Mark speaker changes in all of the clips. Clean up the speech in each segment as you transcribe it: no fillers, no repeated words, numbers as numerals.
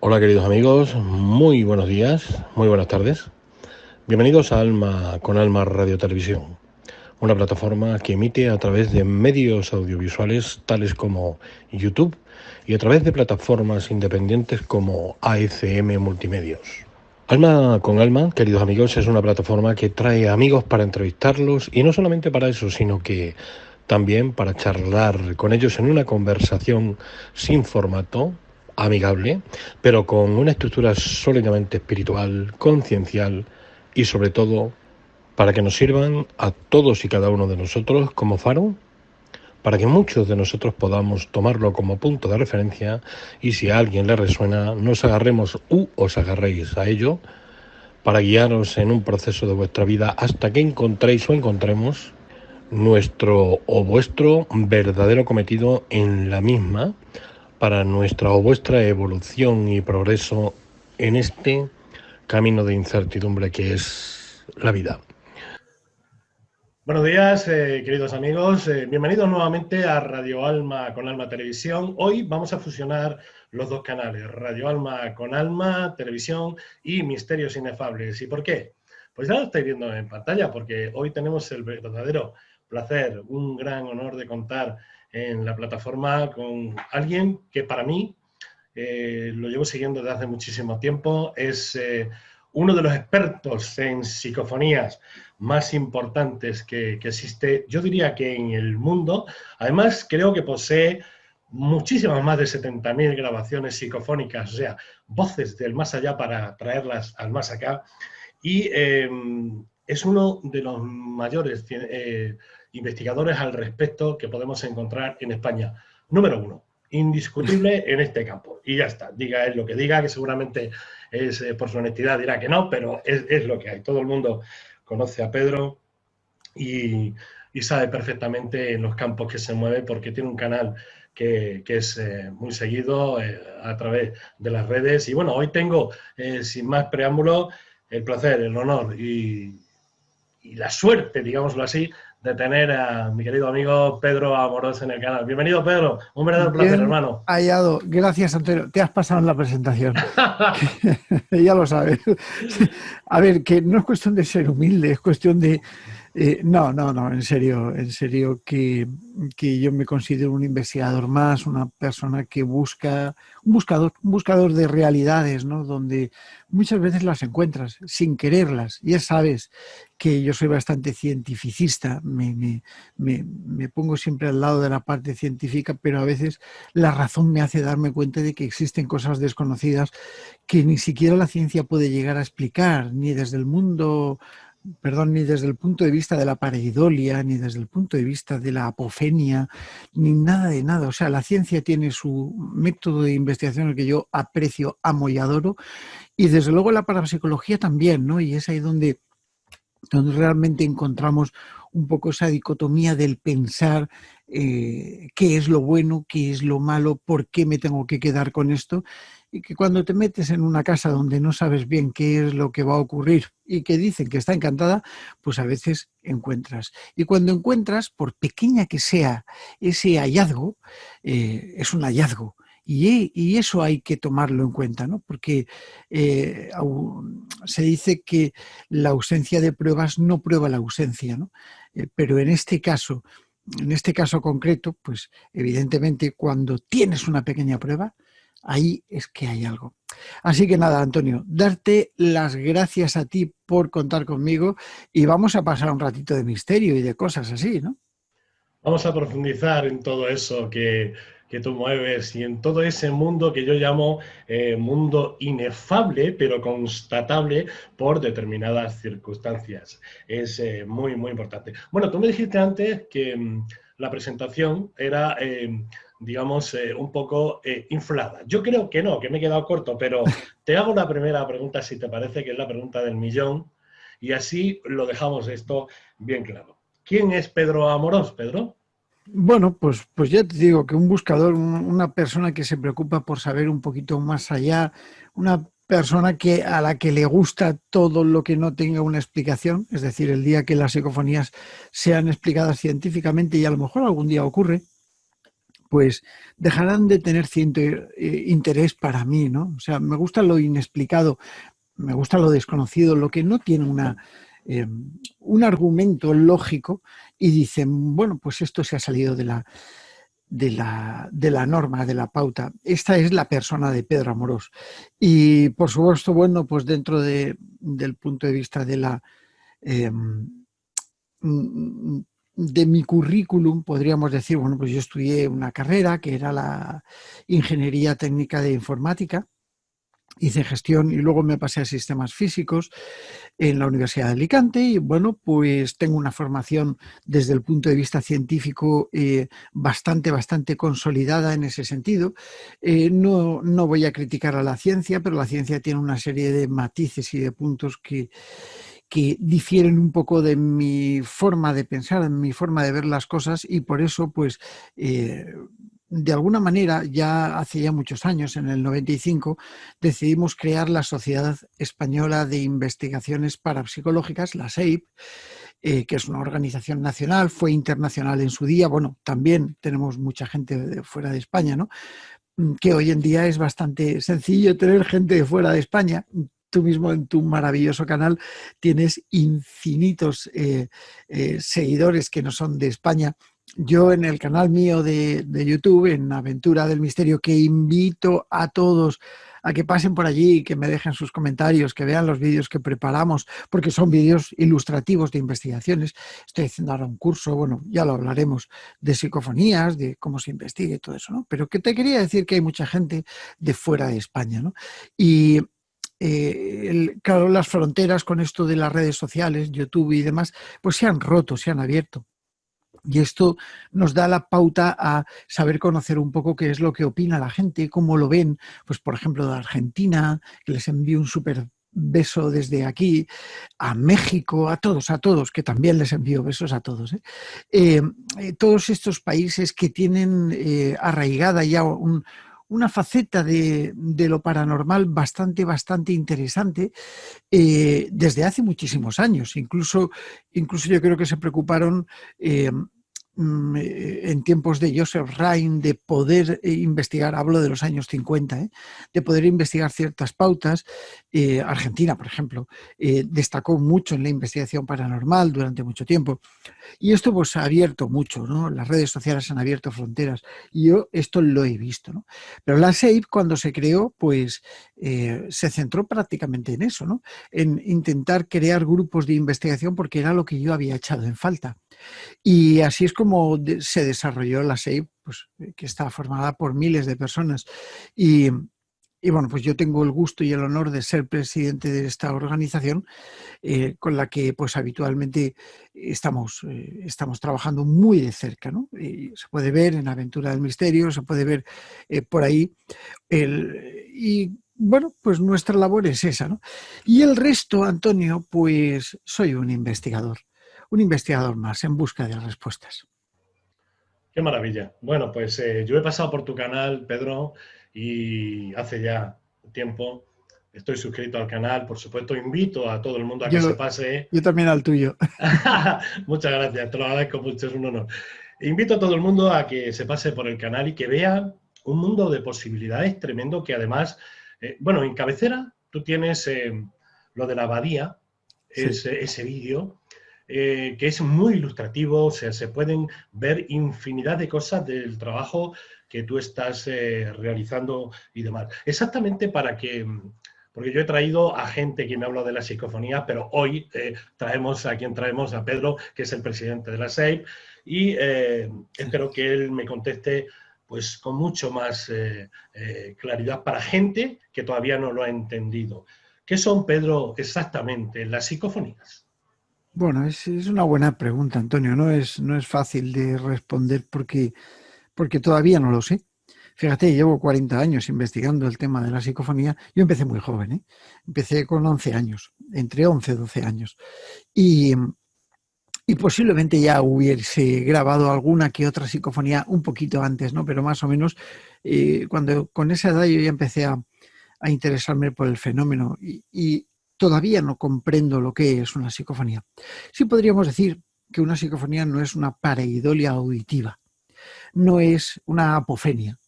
Speaker 1: Hola queridos amigos, muy buenos días, muy buenas tardes. Bienvenidos a Alma con Alma Radio Televisión, una plataforma que emite a través de medios audiovisuales tales como YouTube y a través de plataformas independientes como AFM Multimedios. Alma con Alma, queridos amigos, es una plataforma que trae amigos para entrevistarlos y no solamente para eso, sino que también para charlar con ellos en una conversación sin formato, amigable, pero con una estructura sólidamente espiritual, conciencial y sobre todo para que nos sirvan a todos y cada uno de nosotros como faro, para que muchos de nosotros podamos tomarlo como punto de referencia y si a alguien le resuena, nos agarremos u os agarréis a ello para guiaros en un proceso de vuestra vida hasta que encontréis o encontremos nuestro o vuestro verdadero cometido en la misma para nuestra o vuestra evolución y progreso en este camino de incertidumbre que es la vida.
Speaker 2: Buenos días, queridos amigos. Bienvenidos nuevamente a Radio Alma con Alma Televisión. Hoy vamos a fusionar los dos canales, Radio Alma con Alma Televisión y Misterios Inefables. ¿Y por qué? Pues ya lo estáis viendo en pantalla, porque hoy tenemos el verdadero placer, un gran honor de contar en la plataforma con alguien que para mí lo llevo siguiendo desde hace muchísimo tiempo, es uno de los expertos en psicofonías más importantes que existe, yo diría que en el mundo. Además, creo que posee muchísimas más de 70.000 grabaciones psicofónicas, o sea, voces del más allá para traerlas al más acá. Y es uno de los mayores investigadores al respecto que podemos encontrar en España. Número uno, indiscutible en este campo. Y ya está, diga él lo que diga, que seguramente es por su honestidad dirá que no, pero es lo que hay. Todo el mundo conoce a Pedro y sabe perfectamente en los campos que se mueve porque tiene un canal que es muy seguido a través de las redes. Y bueno, hoy tengo, sin más preámbulo, el placer, el honor y la suerte, digámoslo así, de tener a mi querido amigo Pedro Amorós en el canal. Bienvenido, Pedro. Un verdadero placer,
Speaker 3: Bien
Speaker 2: hermano.
Speaker 3: hallado. Gracias, Antonio. Te has pasado en la presentación. Ya lo sabes. A ver, que no es cuestión de ser humilde, es cuestión de... no, en serio que yo me considero un investigador más, una persona que busca, un buscador de realidades, ¿no? Donde muchas veces las encuentras sin quererlas. Ya sabes que yo soy bastante cientificista, me pongo siempre al lado de la parte científica, pero a veces la razón me hace darme cuenta de que existen cosas desconocidas que ni siquiera la ciencia puede llegar a explicar, ni desde el mundo, perdón, ni desde el punto de vista de la pareidolia, ni desde el punto de vista de la apofenia, ni nada de nada. O sea, la ciencia tiene su método de investigación que yo aprecio, amo y adoro, y desde luego la parapsicología también, ¿no? Y es ahí donde realmente encontramos un poco esa dicotomía del pensar qué es lo bueno, qué es lo malo, por qué me tengo que quedar con esto, y que cuando te metes en una casa donde no sabes bien qué es lo que va a ocurrir y que dicen que está encantada, pues a veces encuentras. Y cuando encuentras, por pequeña que sea ese hallazgo, es un hallazgo. Y eso hay que tomarlo en cuenta, ¿no? Porque se dice que la ausencia de pruebas no prueba la ausencia, ¿no? Pero en este caso concreto, pues evidentemente cuando tienes una pequeña prueba, ahí es que hay algo. Así que nada, Antonio, darte las gracias a ti por contar conmigo y vamos a pasar un ratito de misterio y de cosas así, ¿no?
Speaker 2: Vamos a profundizar en todo eso que tú mueves y en todo ese mundo que yo llamo mundo inefable, pero constatable por determinadas circunstancias. Es muy, muy importante. Bueno, tú me dijiste antes que la presentación era, digamos, un poco inflada. Yo creo que no, que me he quedado corto, pero te hago una primera pregunta, si te parece, que es la pregunta del millón, y así lo dejamos esto bien claro. ¿Quién es Pedro Amorós, Pedro?
Speaker 3: Bueno, pues ya te digo que un buscador, una persona que se preocupa por saber un poquito más allá, una persona a la que le gusta todo lo que no tenga una explicación, es decir, el día que las psicofonías sean explicadas científicamente, y a lo mejor algún día ocurre, pues dejarán de tener cierto interés para mí, ¿no? O sea, me gusta lo inexplicado, me gusta lo desconocido, lo que no tiene un argumento lógico y dicen, bueno, pues esto se ha salido de la norma, de la pauta. Esta es la persona de Pedro Amorós. Y por supuesto, bueno, pues dentro del punto de vista eh, de mi currículum, podríamos decir, bueno, pues yo estudié una carrera que era la Ingeniería Técnica de Informática, hice gestión y luego me pasé a sistemas físicos en la Universidad de Alicante y bueno, pues tengo una formación desde el punto de vista científico bastante consolidada en ese sentido. No voy a criticar a la ciencia, pero la ciencia tiene una serie de matices y de puntos que difieren un poco de mi forma de pensar, de mi forma de ver las cosas y por eso pues de alguna manera ya hace ya muchos años, en el 95, decidimos crear la Sociedad Española de Investigaciones Parapsicológicas, la SEIP, que es una organización nacional, fue internacional en su día, bueno, también tenemos mucha gente de fuera de España, ¿no? Que hoy en día es bastante sencillo tener gente de fuera de España. Tú mismo en tu maravilloso canal tienes infinitos seguidores que no son de España. Yo en el canal mío de YouTube, en Aventura del Misterio, que invito a todos a que pasen por allí, que me dejen sus comentarios, que vean los vídeos que preparamos, porque son vídeos ilustrativos de investigaciones. Estoy haciendo ahora un curso, bueno, ya lo hablaremos, de psicofonías, de cómo se investiga y todo eso, ¿no? Pero que te quería decir que hay mucha gente de fuera de España, ¿no? Y claro, las fronteras con esto de las redes sociales, YouTube y demás, pues se han roto, se han abierto. Y esto nos da la pauta a saber conocer un poco qué es lo que opina la gente, cómo lo ven, pues por ejemplo de Argentina, que les envío un súper beso desde aquí, a México, a todos, que también les envío besos a todos. Todos estos países que tienen arraigada ya una faceta de lo paranormal bastante interesante desde hace muchísimos años. Incluso yo creo que se preocuparon en tiempos de Joseph Rhein de poder investigar, hablo de los años 50, de poder investigar ciertas pautas. Argentina, por ejemplo, destacó mucho en la investigación paranormal durante mucho tiempo. Y esto pues ha abierto mucho, ¿no? Las redes sociales han abierto fronteras y yo esto lo he visto, ¿no? Pero la SEIP cuando se creó pues se centró prácticamente en eso, ¿no? En intentar crear grupos de investigación porque era lo que yo había echado en falta. Y así es como se desarrolló la SEIP, pues, que está formada por miles de personas. Y bueno, pues yo tengo el gusto y el honor de ser presidente de esta organización con la que pues habitualmente estamos trabajando muy de cerca, ¿no? Y se puede ver en Aventura del Misterio, se puede ver por ahí. Y bueno, pues nuestra labor es esa, ¿no? Y el resto, Antonio, pues soy un investigador más en busca de respuestas.
Speaker 2: Qué maravilla. Bueno, pues yo he pasado por tu canal, Pedro, y hace ya tiempo estoy suscrito al canal. Por supuesto, invito a todo el mundo a que se pase.
Speaker 3: Yo también al tuyo.
Speaker 2: Muchas gracias, te lo agradezco mucho, es un honor. Invito a todo el mundo a que se pase por el canal y que vea un mundo de posibilidades tremendo que además, bueno, en cabecera tú tienes lo de la abadía,
Speaker 3: Sí.
Speaker 2: ese vídeo. Que es muy ilustrativo, o sea, se pueden ver infinidad de cosas del trabajo que tú estás realizando y demás. Exactamente porque yo he traído a gente que me ha hablado de la psicofonía, pero hoy traemos a Pedro, que es el presidente de la SEIP, y espero que él me conteste pues con mucho más claridad para gente que todavía no lo ha entendido. ¿Qué son, Pedro, exactamente las psicofonías?
Speaker 3: Bueno, es una buena pregunta, Antonio. No es fácil de responder porque todavía no lo sé. Fíjate, llevo 40 años investigando el tema de la psicofonía. Yo empecé muy joven, ¿eh? Empecé con 11 años, entre 11 y 12 años. Y posiblemente ya hubiese grabado alguna que otra psicofonía un poquito antes, ¿no? Pero más o menos cuando con esa edad yo ya empecé a interesarme por el fenómeno y todavía no comprendo lo que es una psicofonía. Sí podríamos decir que una psicofonía no es una pareidolia auditiva. no es una apofenia,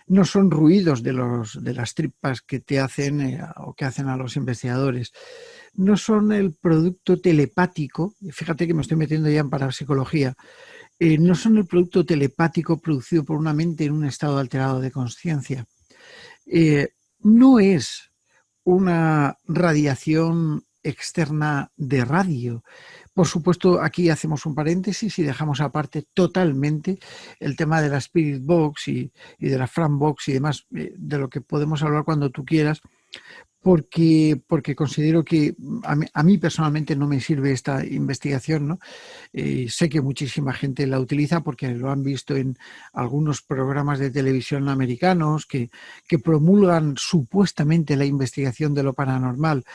Speaker 3: no son ruidos de las tripas que te hacen o que hacen a los investigadores, no son el producto telepático, fíjate que me estoy metiendo ya en parapsicología, no son el producto telepático producido por una mente en un estado alterado de consciencia. No es una radiación externa de radio. Por supuesto, aquí hacemos un paréntesis y dejamos aparte totalmente el tema de la Spirit Box y de la Fran Box y demás, de lo que podemos hablar cuando tú quieras, porque considero que a mí personalmente no me sirve esta investigación, ¿no? Sé que muchísima gente la utiliza porque lo han visto en algunos programas de televisión americanos que promulgan supuestamente la investigación de lo paranormal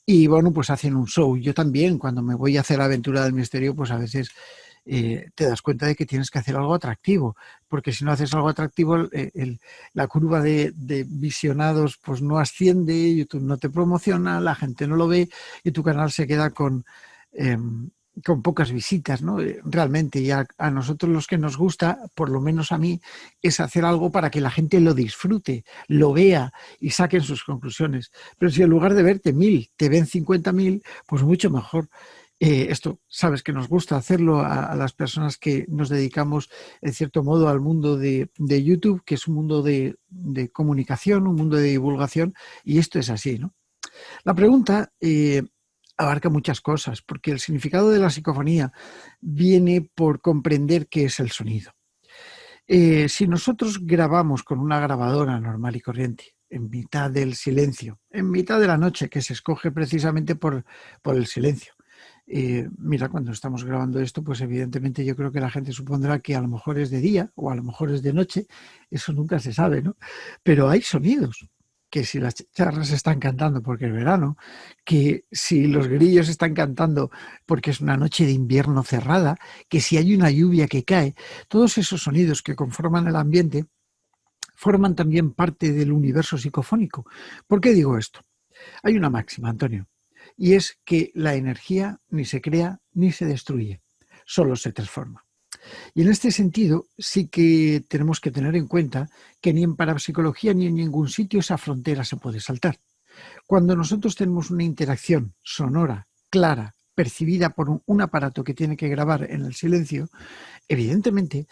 Speaker 3: y bueno, pues hacen un show. Yo también, cuando me voy a hacer la aventura del misterio, pues a veces te das cuenta de que tienes que hacer algo atractivo, porque si no haces algo atractivo, la curva de visionados pues no asciende, YouTube no te promociona, la gente no lo ve y tu canal se queda con pocas visitas, ¿no? Realmente, y a nosotros los que nos gusta, por lo menos a mí, es hacer algo para que la gente lo disfrute, lo vea y saquen sus conclusiones. Pero si en lugar de verte 1000, te ven 50.000, pues mucho mejor. Esto, sabes que nos gusta hacerlo a las personas que nos dedicamos, en cierto modo, al mundo de YouTube, que es un mundo de comunicación, un mundo de divulgación, y esto es así, ¿no? La pregunta abarca muchas cosas, porque el significado de la psicofonía viene por comprender qué es el sonido. Si nosotros grabamos con una grabadora normal y corriente, en mitad del silencio, en mitad de la noche, que se escoge precisamente por el silencio, mira, cuando estamos grabando esto, pues evidentemente yo creo que la gente supondrá que a lo mejor es de día o a lo mejor es de noche, eso nunca se sabe, ¿no? Pero hay sonidos, que si las chicharras están cantando porque es verano, que si los grillos están cantando porque es una noche de invierno cerrada, que si hay una lluvia que cae, todos esos sonidos que conforman el ambiente forman también parte del universo psicofónico. ¿Por qué digo esto? Hay una máxima, Antonio, y es que la energía ni se crea ni se destruye, solo se transforma. Y en este sentido sí que tenemos que tener en cuenta que ni en parapsicología ni en ningún sitio esa frontera se puede saltar. Cuando nosotros tenemos una interacción sonora, clara, percibida por un aparato que tiene que grabar en el silencio, evidentemente,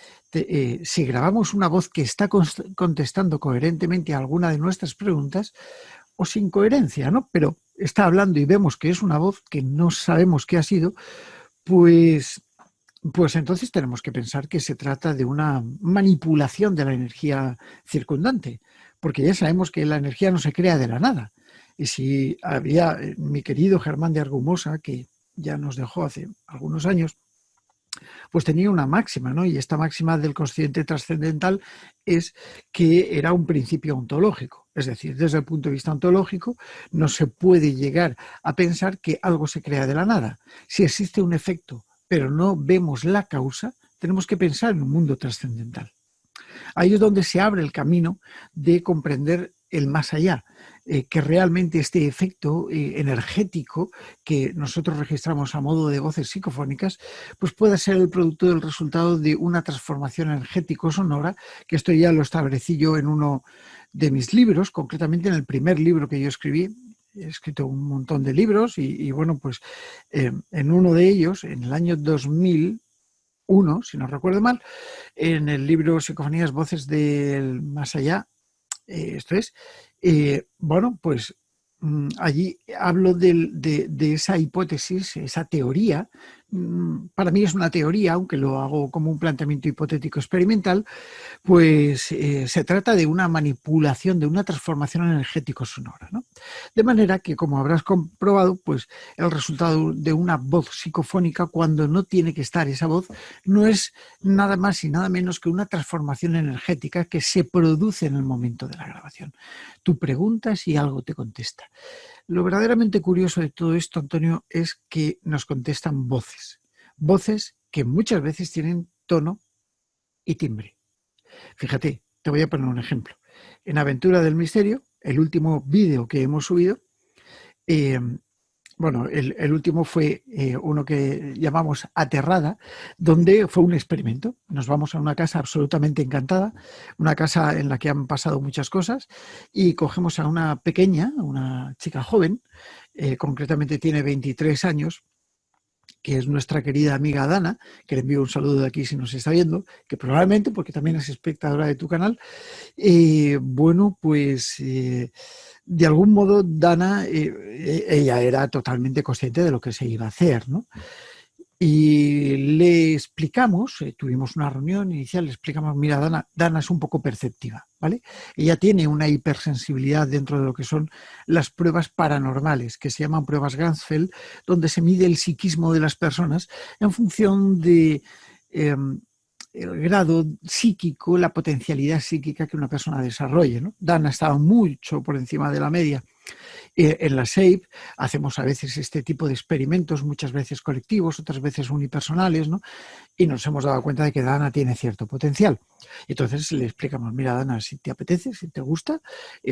Speaker 3: si grabamos una voz que está contestando coherentemente a alguna de nuestras preguntas, o sin coherencia, ¿no? Pero está hablando y vemos que es una voz que no sabemos qué ha sido, pues entonces tenemos que pensar que se trata de una manipulación de la energía circundante, porque ya sabemos que la energía no se crea de la nada. Y si había mi querido Germán de Argumosa, que ya nos dejó hace algunos años, pues tenía una máxima, ¿no? Y esta máxima del consciente trascendental es que era un principio ontológico. Es decir, desde el punto de vista ontológico no se puede llegar a pensar que algo se crea de la nada. Si existe un efecto, pero no vemos la causa, tenemos que pensar en un mundo trascendental. Ahí es donde se abre el camino de comprender el más allá, que realmente este efecto energético que nosotros registramos a modo de voces psicofónicas, pues pueda ser el producto del resultado de una transformación energético-sonora, que esto ya lo establecí yo en uno de mis libros, concretamente en el primer libro que yo escribí. He escrito un montón de libros y bueno, pues en uno de ellos, en el año 2001, si no recuerdo mal, en el libro Psicofonías, Voces del Más Allá, esto es, bueno, pues allí hablo de esa hipótesis, esa teoría. Para mí es una teoría, aunque lo hago como un planteamiento hipotético experimental, pues se trata de una manipulación, de una transformación energético-sonora, ¿no? De manera que, como habrás comprobado, pues el resultado de una voz psicofónica, cuando no tiene que estar esa voz, no es nada más y nada menos que una transformación energética que se produce en el momento de la grabación. Tú preguntas y algo te contesta. Lo verdaderamente curioso de todo esto, Antonio, es que nos contestan voces. Voces que muchas veces tienen tono y timbre. Fíjate, te voy a poner un ejemplo. En Aventura del Misterio, el último vídeo que hemos subido, Bueno, el último fue uno que llamamos Aterrada, donde fue un experimento. Nos vamos a una casa absolutamente encantada, una casa en la que han pasado muchas cosas, y cogemos a una pequeña, una chica joven, concretamente tiene 23 años, que es nuestra querida amiga Dana, que le envío un saludo de aquí si nos está viendo, que probablemente, porque también es espectadora de tu canal. Bueno, pues de algún modo Dana, ella era totalmente consciente de lo que se iba a hacer, ¿no? Y le explicamos, tuvimos una reunión inicial, le explicamos, mira, Dana es un poco perceptiva, ¿vale? Ella tiene una hipersensibilidad dentro de lo que son las pruebas paranormales, que se llaman pruebas Ganzfeld, donde se mide el psiquismo de las personas en función de el grado psíquico, la potencialidad psíquica que una persona desarrolle, ¿no? Dana estaba mucho por encima de la media. En la SAPE hacemos a veces este tipo de experimentos, muchas veces colectivos, otras veces unipersonales, ¿no? Y nos hemos dado cuenta de que Dana tiene cierto potencial. Entonces le explicamos, mira, Dana, si te apetece, si te gusta,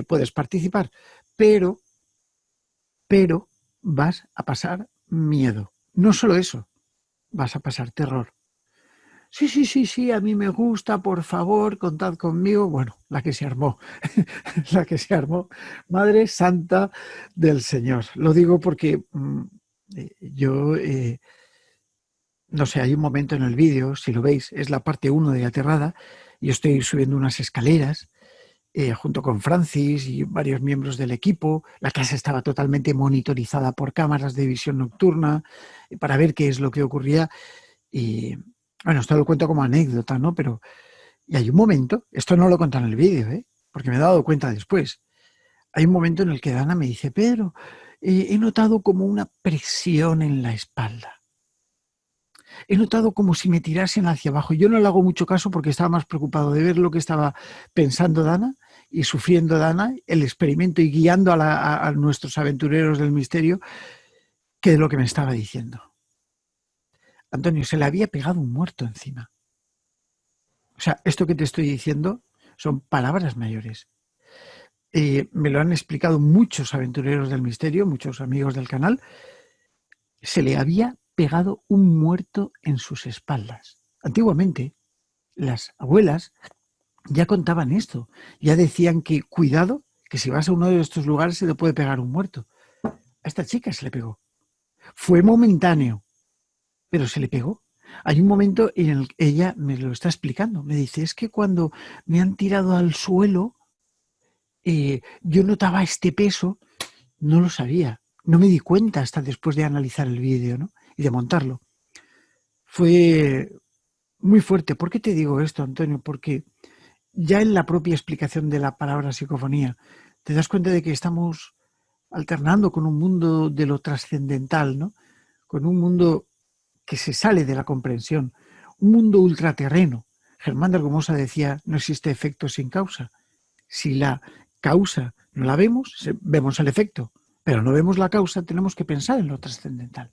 Speaker 3: puedes participar, pero vas a pasar miedo. No solo eso, vas a pasar terror. Sí, a mí me gusta, por favor, contad conmigo. Bueno, la que se armó, la que se armó, Madre Santa del Señor. Lo digo porque yo, no sé, hay un momento en el vídeo, si lo veis, es la parte 1 de Aterrada, yo estoy subiendo unas escaleras junto con Francis y varios miembros del equipo. La casa estaba totalmente monitorizada por cámaras de visión nocturna para ver qué es lo que ocurría. Y bueno, esto lo cuento como anécdota, ¿no? Pero y hay un momento, esto no lo conté en el vídeo, porque me he dado cuenta después. Hay un momento en el que Dana me dice, Pedro, he notado como una presión en la espalda. He notado como si me tirasen hacia abajo. Yo no le hago mucho caso porque estaba más preocupado de ver lo que estaba pensando Dana y sufriendo Dana, el experimento y guiando a nuestros aventureros del misterio, que de lo que me estaba diciendo. Antonio, se le había pegado un muerto encima. O sea, esto que te estoy diciendo son palabras mayores. Me lo han explicado muchos aventureros del misterio, muchos amigos del canal. Se le había pegado un muerto en sus espaldas. Antiguamente, las abuelas ya contaban esto. Ya decían que cuidado, que si vas a uno de estos lugares se le puede pegar un muerto. A esta chica se le pegó. Fue momentáneo, pero se le pegó. Hay un momento en el que ella me lo está explicando. Me dice, es que cuando me han tirado al suelo, yo notaba este peso, no lo sabía. No me di cuenta hasta después de analizar el vídeo, ¿no? Y de montarlo. Fue muy fuerte. ¿Por qué te digo esto, Antonio? Porque ya en la propia explicación de la palabra psicofonía, te das cuenta de que estamos alternando con un mundo de lo trascendental, ¿no? Con un mundo que se sale de la comprensión, un mundo ultraterreno. Germán de Argumosa decía, no existe efecto sin causa. Si la causa no la vemos, vemos el efecto, pero no vemos la causa, tenemos que pensar en lo trascendental.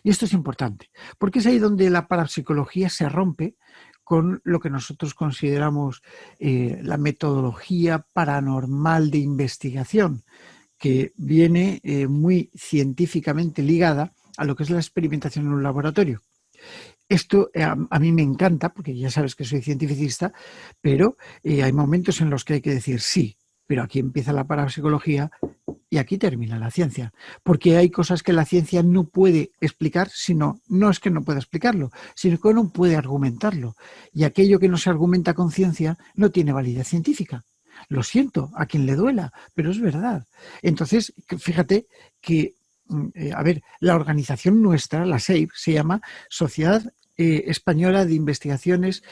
Speaker 3: Y esto es importante, porque es ahí donde la parapsicología se rompe con lo que nosotros consideramos la metodología paranormal de investigación, que viene muy científicamente ligada a lo que es la experimentación en un laboratorio. Esto a mí me encanta, porque ya sabes que soy cientificista, pero hay momentos en los que hay que decir sí, pero aquí empieza la parapsicología y aquí termina la ciencia, porque hay cosas que la ciencia no puede explicar, sino no es que no pueda explicarlo, sino que no puede argumentarlo. Y aquello que no se argumenta con ciencia no tiene validez científica. Lo siento, a quien le duela, pero es verdad. Entonces, fíjate que, a ver, la organización nuestra, la SAPE, se llama Sociedad Española de Investigaciones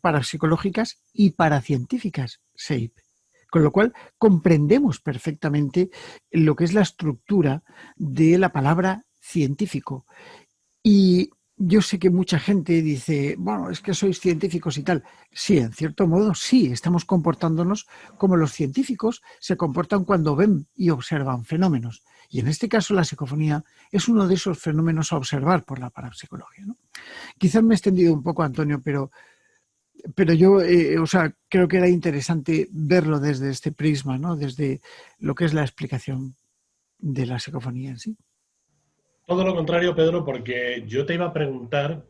Speaker 3: Parapsicológicas y Paracientíficas, SAPE. Con lo cual comprendemos perfectamente lo que es la estructura de la palabra científico. Y yo sé que mucha gente dice, bueno, es que sois científicos y tal. Sí, en cierto modo, sí, estamos comportándonos como los científicos se comportan cuando ven y observan fenómenos. Y en este caso la psicofonía es uno de esos fenómenos a observar por la parapsicología, ¿no? Quizás me he extendido un poco, Antonio, pero yo, creo que era interesante verlo desde este prisma, ¿no? Desde lo que es la explicación de la psicofonía en sí.
Speaker 2: Todo lo contrario, Pedro, porque yo te iba a preguntar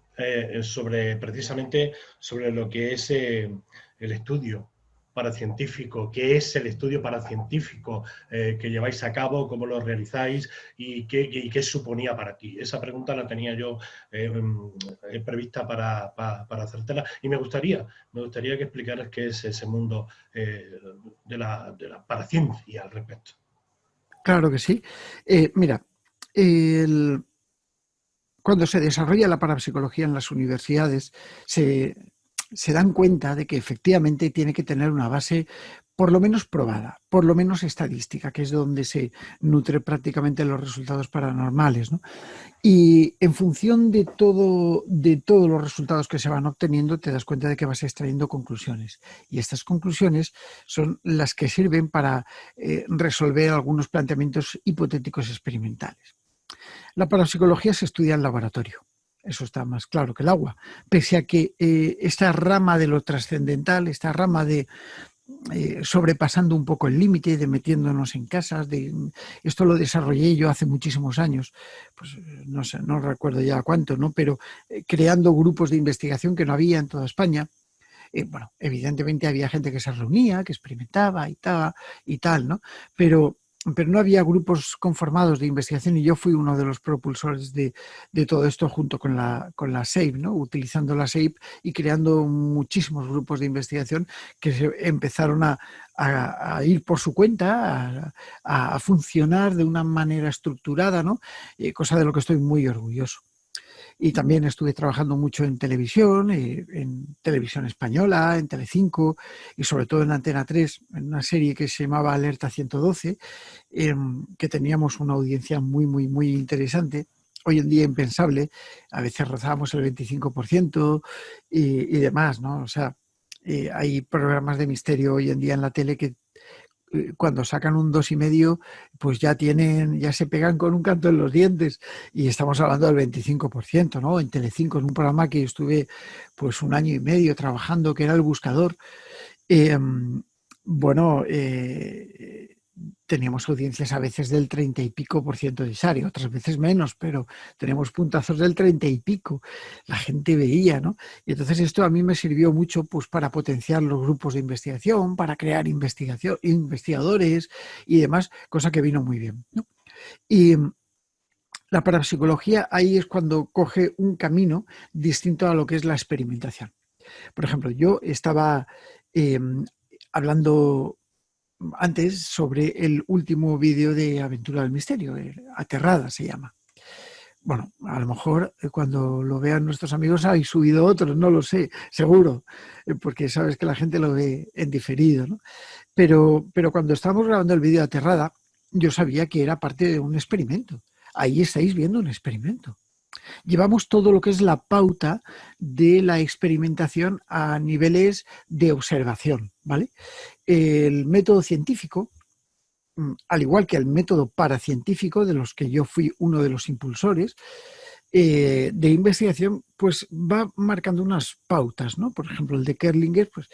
Speaker 2: precisamente sobre lo que es el estudio paracientífico, qué es el estudio paracientífico que lleváis a cabo, cómo lo realizáis y qué suponía para ti. Esa pregunta la tenía yo prevista para hacértela y me gustaría que explicaras qué es ese mundo de la paraciencia al respecto.
Speaker 3: Claro que sí. Mira, el, cuando se desarrolla la parapsicología en las universidades, se dan cuenta de que efectivamente tiene que tener una base por lo menos probada, por lo menos estadística, que es donde se nutre prácticamente los resultados paranormales, ¿no? Y en función de todos los resultados que se van obteniendo, te das cuenta de que vas extrayendo conclusiones. Y estas conclusiones son las que sirven para resolver algunos planteamientos hipotéticos experimentales. La parapsicología se estudia en laboratorio. Eso está más claro que el agua. Pese a que esta rama de lo trascendental, esta rama de sobrepasando un poco el límite, de metiéndonos en casas, esto lo desarrollé yo hace muchísimos años, pues no sé, no recuerdo ya cuánto, ¿no? Pero creando grupos de investigación que no había en toda España. Bueno, evidentemente había gente que se reunía, que experimentaba y tal, ¿no? Pero no había grupos conformados de investigación y yo fui uno de los propulsores de todo esto junto con la SEIP, ¿no? Utilizando la SEIP y creando muchísimos grupos de investigación que se empezaron a ir por su cuenta, a funcionar de una manera estructurada, ¿no? Cosa de lo que estoy muy orgulloso. Y también estuve trabajando mucho en televisión española, en Telecinco y sobre todo en Antena 3, en una serie que se llamaba Alerta 112, que teníamos una audiencia muy, muy, muy interesante. Hoy en día impensable, a veces rozábamos el 25% y demás, ¿no? O sea, hay programas de misterio hoy en día en la tele que cuando sacan un 2,5, pues ya se pegan con un canto en los dientes y estamos hablando del 25%, ¿no? En Telecinco, en un programa que estuve pues 1 año y medio trabajando, que era El Buscador, eh, bueno, teníamos audiencias a veces del 30 y pico por ciento diario, otras veces menos, pero tenemos puntazos del 30 y pico. La gente veía, ¿no? Y entonces esto a mí me sirvió mucho pues para potenciar los grupos de investigación, para crear investigadores y demás, cosa que vino muy bien, ¿no? Y la parapsicología ahí es cuando coge un camino distinto a lo que es la experimentación. Por ejemplo, yo estaba hablando antes sobre el último vídeo de Aventura del Misterio, Aterrada se llama. Bueno, a lo mejor cuando lo vean nuestros amigos hay subido otros, no lo sé, seguro, porque sabes que la gente lo ve en diferido, ¿no? Pero cuando estábamos grabando el vídeo de Aterrada, yo sabía que era parte de un experimento. Ahí estáis viendo un experimento. Llevamos todo lo que es la pauta de la experimentación a niveles de observación, ¿vale? El método científico, al igual que el método paracientífico, de los que yo fui uno de los impulsores, de investigación, pues va marcando unas pautas, ¿no? Por ejemplo, el de Kerlinger, pues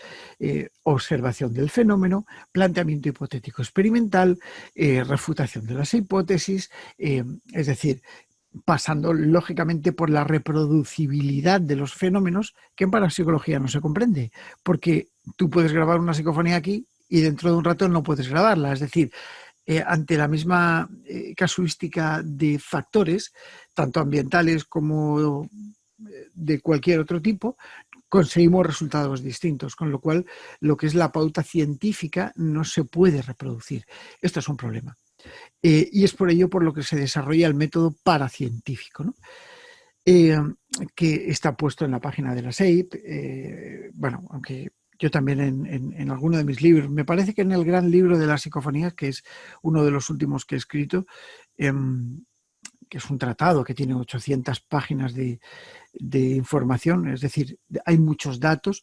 Speaker 3: observación del fenómeno, planteamiento hipotético experimental, refutación de las hipótesis, es decir, pasando lógicamente por la reproducibilidad de los fenómenos, que en parapsicología no se comprende, porque tú puedes grabar una psicofonía aquí y dentro de un rato no puedes grabarla, es decir, ante la misma casuística de factores, tanto ambientales como de cualquier otro tipo, conseguimos resultados distintos, con lo cual lo que es la pauta científica no se puede reproducir. Esto es un problema. Y es por ello por lo que se desarrolla el método paracientífico, ¿no? Que está puesto en la página de la SEIP, bueno, aunque yo también en alguno de mis libros, me parece que en el gran libro de las psicofonías, que es uno de los últimos que he escrito, que es un tratado que tiene 800 páginas de información, es decir, hay muchos datos,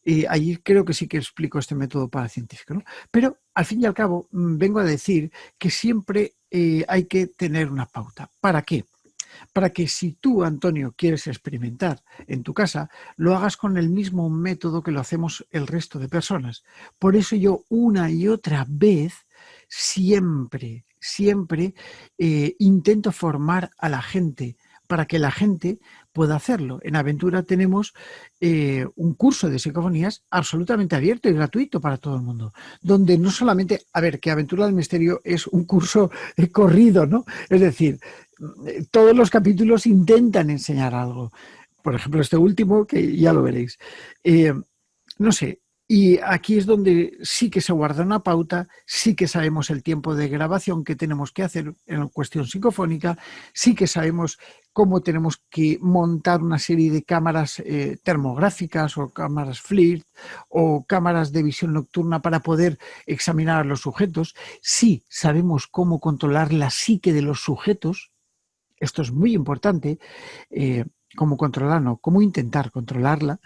Speaker 3: y allí creo que sí que explico este método paracientífico, ¿no? Pero al fin y al cabo vengo a decir que siempre hay que tener una pauta. ¿Para qué? Para que si tú, Antonio, quieres experimentar en tu casa, lo hagas con el mismo método que lo hacemos el resto de personas. Por eso yo una y otra vez siempre intento formar a la gente para que la gente pueda hacerlo. En Aventura tenemos un curso de psicofonías absolutamente abierto y gratuito para todo el mundo, donde no solamente, a ver, que Aventura del Misterio es un curso corrido, ¿no? Es decir, todos los capítulos intentan enseñar algo. Por ejemplo, este último, que ya lo veréis. No sé, y aquí es donde sí que se guarda una pauta, sí que sabemos el tiempo de grabación que tenemos que hacer en cuestión psicofónica, sí que sabemos cómo tenemos que montar una serie de cámaras termográficas o cámaras FLIR o cámaras de visión nocturna para poder examinar a los sujetos. Sí sabemos cómo controlar la psique de los sujetos. Esto es muy importante. Cómo controlar, no, cómo intentar controlarla.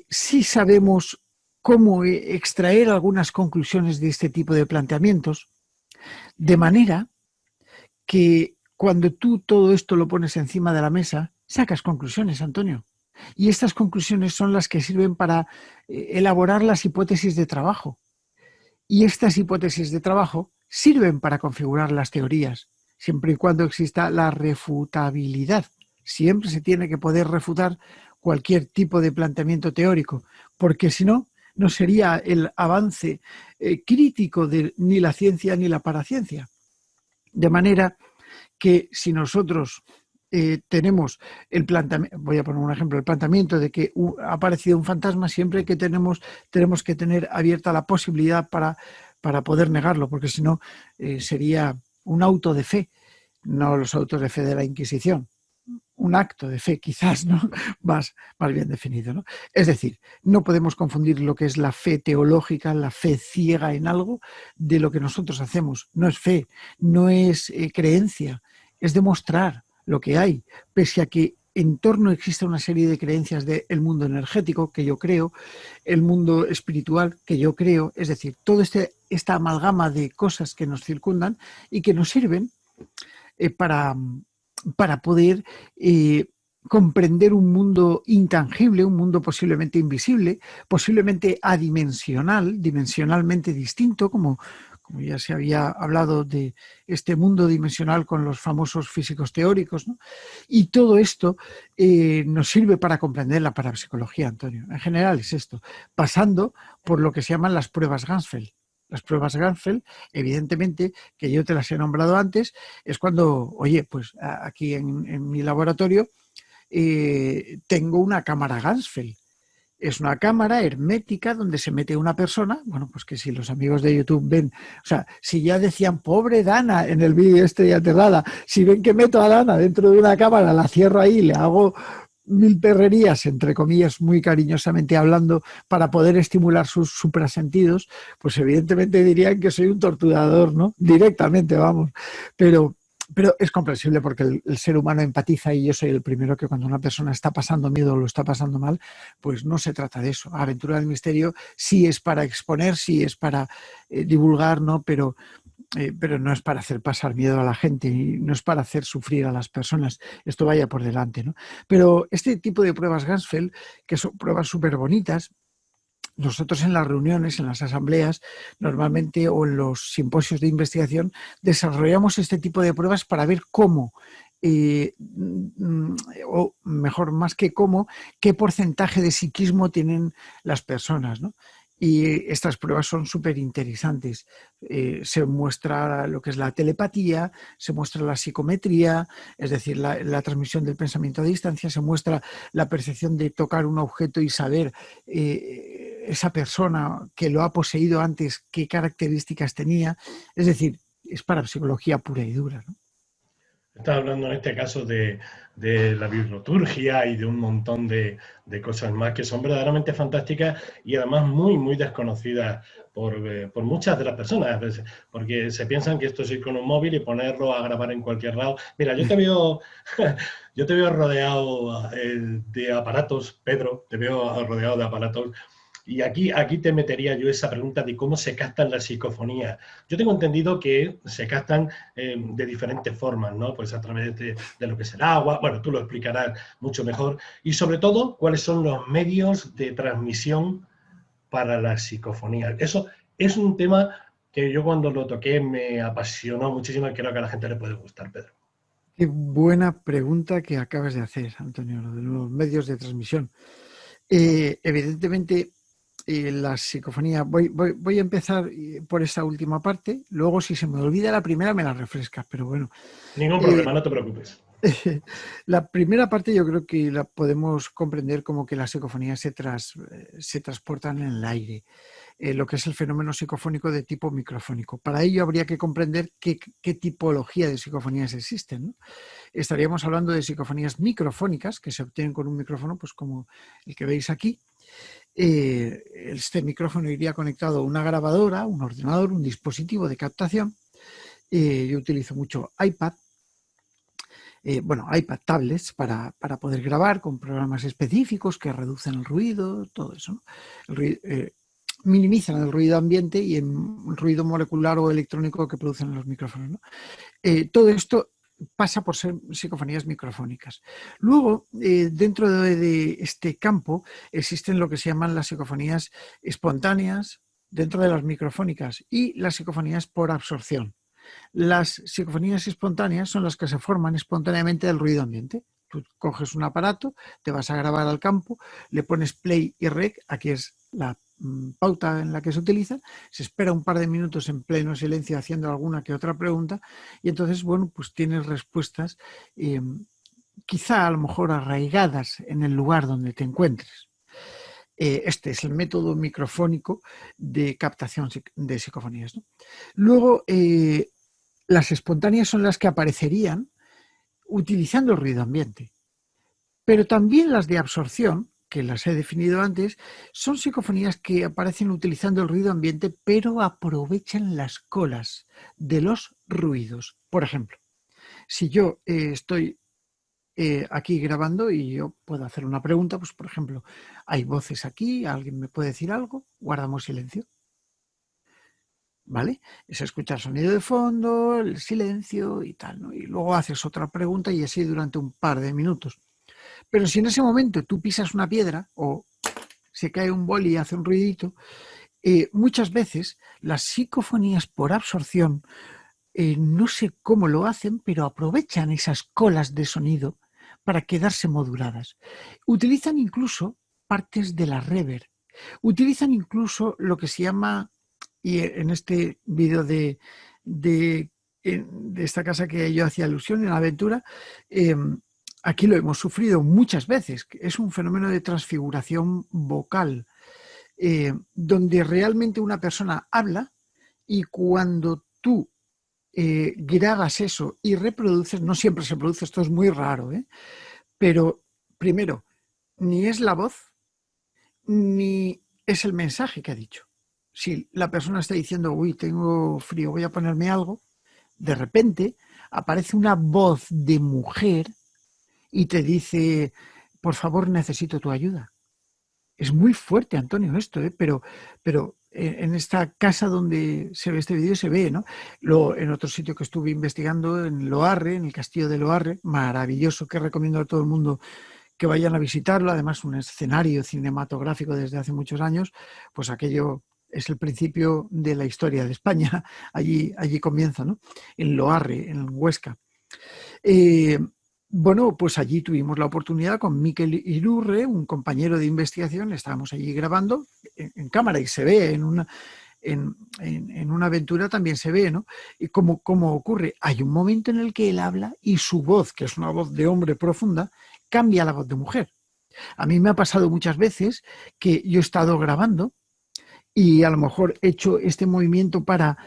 Speaker 3: Sí sabemos cómo extraer algunas conclusiones de este tipo de planteamientos, de manera que cuando tú todo esto lo pones encima de la mesa, sacas conclusiones, Antonio. Y estas conclusiones son las que sirven para elaborar las hipótesis de trabajo. Y estas hipótesis de trabajo sirven para configurar las teorías, siempre y cuando exista la refutabilidad. Siempre se tiene que poder refutar cualquier tipo de planteamiento teórico, porque si no, no sería el avance crítico de ni la ciencia ni la paraciencia. De manera que si nosotros tenemos el planteamiento, voy a poner un ejemplo, el planteamiento de que ha aparecido un fantasma, siempre que tenemos que tener abierta la posibilidad para poder negarlo, porque si no sería un auto de fe, no los autos de fe de la Inquisición. Un acto de fe, quizás, ¿no? Más bien definido, ¿no? Es decir, no podemos confundir lo que es la fe teológica, la fe ciega en algo, de lo que nosotros hacemos. No es fe, no es creencia, es demostrar lo que hay, pese a que en torno existe una serie de creencias del mundo energético, que yo creo, el mundo espiritual, que yo creo, es decir, toda esta amalgama de cosas que nos circundan y que nos sirven para poder comprender un mundo intangible, un mundo posiblemente invisible, posiblemente adimensional, dimensionalmente distinto, como ya se había hablado de este mundo dimensional con los famosos físicos teóricos, ¿no? Y todo esto nos sirve para comprender la parapsicología, Antonio. En general es esto, pasando por lo que se llaman las pruebas Ganzfeld. Las pruebas Ganzfeld, evidentemente, que yo te las he nombrado antes, es cuando, oye, pues aquí en mi laboratorio tengo una cámara Ganzfeld. Es una cámara hermética donde se mete una persona, bueno, pues que si los amigos de YouTube ven, o sea, si ya decían, pobre Dana en el vídeo de Aterrada, si ven que meto a Dana dentro de una cámara, la cierro ahí, le hago 1000 perrerías, entre comillas, muy cariñosamente hablando, para poder estimular sus suprasentidos, pues evidentemente dirían que soy un torturador, ¿no? Directamente, vamos. Pero es comprensible porque el ser humano empatiza y yo soy el primero que cuando una persona está pasando miedo o lo está pasando mal, pues no se trata de eso. Aventura del Misterio sí es para exponer, sí es para divulgar, ¿no? Pero no es para hacer pasar miedo a la gente y no es para hacer sufrir a las personas. Esto vaya por delante, ¿no? Pero este tipo de pruebas Ganzfeld, que son pruebas súper bonitas, nosotros en las reuniones, en las asambleas, normalmente o en los simposios de investigación, desarrollamos este tipo de pruebas para ver cómo, o mejor, más que cómo, qué porcentaje de psiquismo tienen las personas, ¿no? Y estas pruebas son súper interesantes. Se muestra lo que es la telepatía, se muestra la psicometría, es decir, la transmisión del pensamiento a distancia, se muestra la percepción de tocar un objeto y saber esa persona que lo ha poseído antes qué características tenía. Es decir, es parapsicología pura y dura, ¿no?
Speaker 2: Estás hablando en este caso de la bioturgia y de un montón de cosas más que son verdaderamente fantásticas y además muy, muy desconocidas por muchas de las personas, porque se piensan que esto es ir con un móvil y ponerlo a grabar en cualquier lado. Mira, yo te veo rodeado de aparatos, Pedro, te veo rodeado de aparatos. Y aquí te metería yo esa pregunta de cómo se captan las psicofonías. Yo tengo entendido que se captan de diferentes formas, ¿no? Pues a través de lo que es el agua, bueno, tú lo explicarás mucho mejor. Y sobre todo, cuáles son los medios de transmisión para las psicofonías. Eso es un tema que yo cuando lo toqué me apasionó muchísimo y creo que a la gente le puede gustar, Pedro.
Speaker 3: Qué buena pregunta que acabas de hacer, Antonio, lo de los medios de transmisión. Evidentemente, la psicofonía, voy a empezar por esta última parte, luego si se me olvida la primera me la refrescas, pero bueno.
Speaker 2: Ningún problema, no te preocupes.
Speaker 3: La primera parte yo creo que la podemos comprender como que las psicofonías se transportan en el aire, lo que es el fenómeno psicofónico de tipo microfónico. Para ello habría que comprender qué tipología de psicofonías existen, ¿no? Estaríamos hablando de psicofonías microfónicas que se obtienen con un micrófono, pues como el que veis aquí. Este micrófono iría conectado a una grabadora, un ordenador, un dispositivo de captación. Yo utilizo mucho iPad. iPad tablets para poder grabar con programas específicos que reducen el ruido, todo eso, ¿no? Minimizan el ruido ambiente y el ruido molecular o electrónico que producen los micrófonos, ¿no? Todo esto pasa por ser psicofonías microfónicas. Luego, dentro de este campo, existen lo que se llaman las psicofonías espontáneas dentro de las microfónicas y las psicofonías por absorción. Las psicofonías espontáneas son las que se forman espontáneamente del ruido ambiente. Tú coges un aparato, te vas a grabar al campo, le pones play y rec, aquí es la pauta en la que se utiliza, se espera un par de minutos en pleno silencio haciendo alguna que otra pregunta y entonces, bueno, pues tienes respuestas quizá a lo mejor arraigadas en el lugar donde te encuentres. Este es el método microfónico de captación de psicofonías, ¿no? Luego, las espontáneas son las que aparecerían utilizando el ruido ambiente. Pero también las de absorción, que las he definido antes, son psicofonías que aparecen utilizando el ruido ambiente, pero aprovechan las colas de los ruidos. Por ejemplo, si yo estoy aquí grabando y yo puedo hacer una pregunta, pues por ejemplo, hay voces aquí, alguien me puede decir algo, guardamos silencio. ¿Vale? Se escucha el sonido de fondo, el silencio y tal, ¿no? Y luego haces otra pregunta y así durante un par de minutos. Pero si en ese momento tú pisas una piedra o se cae un boli y hace un ruidito, muchas veces las psicofonías por absorción, no sé cómo lo hacen, pero aprovechan esas colas de sonido para quedarse moduladas. Utilizan incluso partes de la reverb. Utilizan incluso lo que se llama, y en este vídeo de esta casa que yo hacía alusión, en la aventura, aquí lo hemos sufrido muchas veces. Es un fenómeno de transfiguración vocal, donde realmente una persona habla y cuando tú grabas eso y reproduces, no siempre se produce, esto es muy raro, pero primero, ni es la voz, ni es el mensaje que ha dicho. Si la persona está diciendo, uy, tengo frío, voy a ponerme algo, de repente aparece una voz de mujer y te dice, por favor, necesito tu ayuda. Es muy fuerte, Antonio, esto, pero en esta casa donde se ve este vídeo se ve, ¿no? En otro sitio que estuve investigando, en Loarre, en el castillo de Loarre, maravilloso, que recomiendo a todo el mundo que vayan a visitarlo, además un escenario cinematográfico desde hace muchos años, pues aquello es el principio de la historia de España, allí comienza, ¿no? En Loarre, en Huesca. Bueno, pues allí tuvimos la oportunidad con Miquel Irurre, un compañero de investigación, estábamos allí grabando en cámara y se ve en una aventura también se ve, ¿no? Y cómo ocurre. Hay un momento en el que él habla y su voz, que es una voz de hombre profunda, cambia a la voz de mujer. A mí me ha pasado muchas veces que yo he estado grabando y a lo mejor he hecho este movimiento para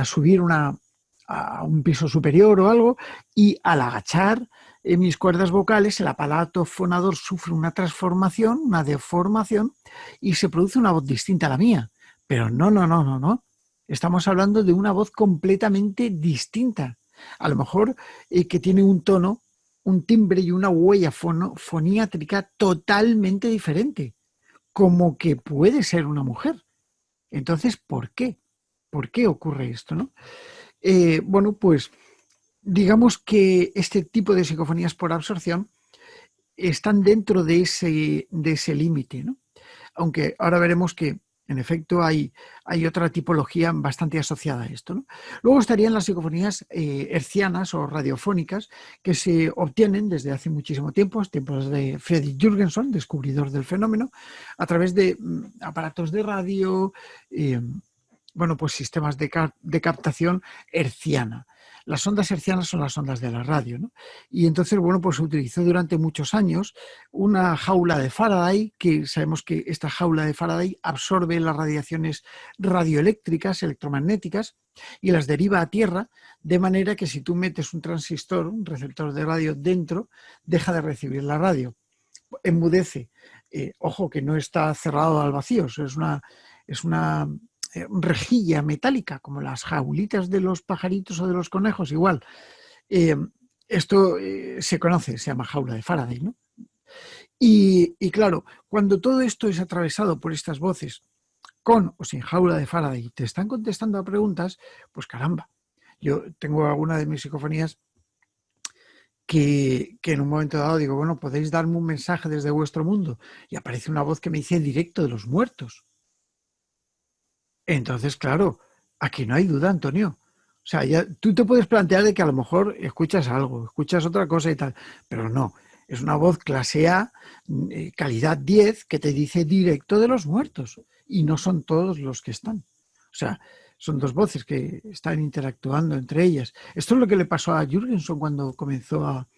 Speaker 3: subir a un piso superior o algo, y al agachar mis cuerdas vocales, el aparato fonador sufre una transformación, una deformación, y se produce una voz distinta a la mía. Pero no. Estamos hablando de una voz completamente distinta. A lo mejor que tiene un tono, un timbre y una huella foniátrica totalmente diferente, como que puede ser una mujer. Entonces, ¿por qué? ¿Por qué ocurre esto, no? Bueno, pues digamos que este tipo de psicofonías por absorción están dentro de ese límite, ¿no? Aunque ahora veremos que En efecto, hay otra tipología bastante asociada a esto, ¿no? Luego estarían las psicofonías hertzianas o radiofónicas, que se obtienen desde hace muchísimo tiempo, tiempos de Fredrik Jürgenson, descubridor del fenómeno, a través de aparatos de radio, bueno, pues sistemas de captación hertziana. Las ondas hertzianas son las ondas de la radio, ¿no? Y entonces, bueno, pues se utilizó durante muchos años una jaula de Faraday, que sabemos que esta jaula de Faraday absorbe las radiaciones radioeléctricas, electromagnéticas, y las deriva a tierra, de manera que si tú metes un transistor, un receptor de radio dentro, deja de recibir la radio, enmudece. Ojo, que no está cerrado al vacío, es una rejilla metálica, como las jaulitas de los pajaritos o de los conejos, igual. Esto se conoce, se llama jaula de Faraday, ¿no? Y claro, cuando todo esto es atravesado por estas voces, con o sin jaula de Faraday, y te están contestando a preguntas, pues caramba. Yo tengo alguna de mis psicofonías que en un momento dado digo, bueno, podéis darme un mensaje desde vuestro mundo, y aparece una voz que me dice directo de los muertos. Entonces, claro, aquí no hay duda, Antonio. O sea, ya, tú te puedes plantear de que a lo mejor escuchas algo, escuchas otra cosa y tal, pero no. Es una voz clase A, calidad 10, que te dice directo de los muertos. Y no son todos los que están. O sea, son dos voces que están interactuando entre ellas. Esto es lo que le pasó a Jürgenson cuando comenzó a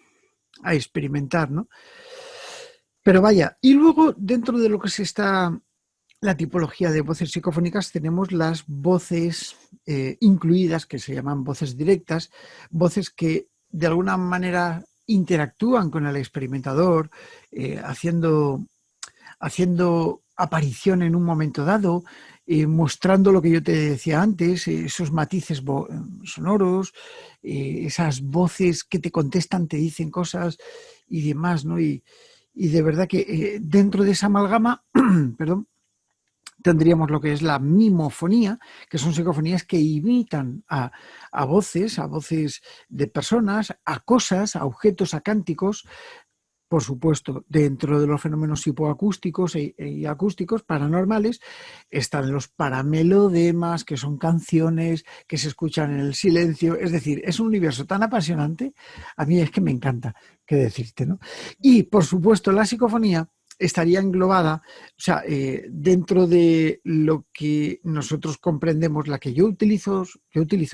Speaker 3: experimentar, ¿no? Pero vaya, y luego dentro de lo que se está... La tipología de voces psicofónicas, tenemos las voces incluidas, que se llaman voces directas, voces que de alguna manera interactúan con el experimentador, haciendo aparición en un momento dado, mostrando lo que yo te decía antes, esos matices sonoros, esas voces que te contestan, te dicen cosas y demás, ¿no? Y de verdad que dentro de esa amalgama, perdón, tendríamos lo que es la mimofonía, que son psicofonías que imitan a voces de personas, a cosas, a objetos, a cánticos. Por supuesto, dentro de los fenómenos hipoacústicos y acústicos paranormales están los paramelodemas, que son canciones que se escuchan en el silencio. Es decir, es un universo tan apasionante, a mí es que me encanta, qué decirte, ¿no? Y, por supuesto, la psicofonía estaría englobada, o sea, dentro de lo que nosotros comprendemos, la que yo utilizo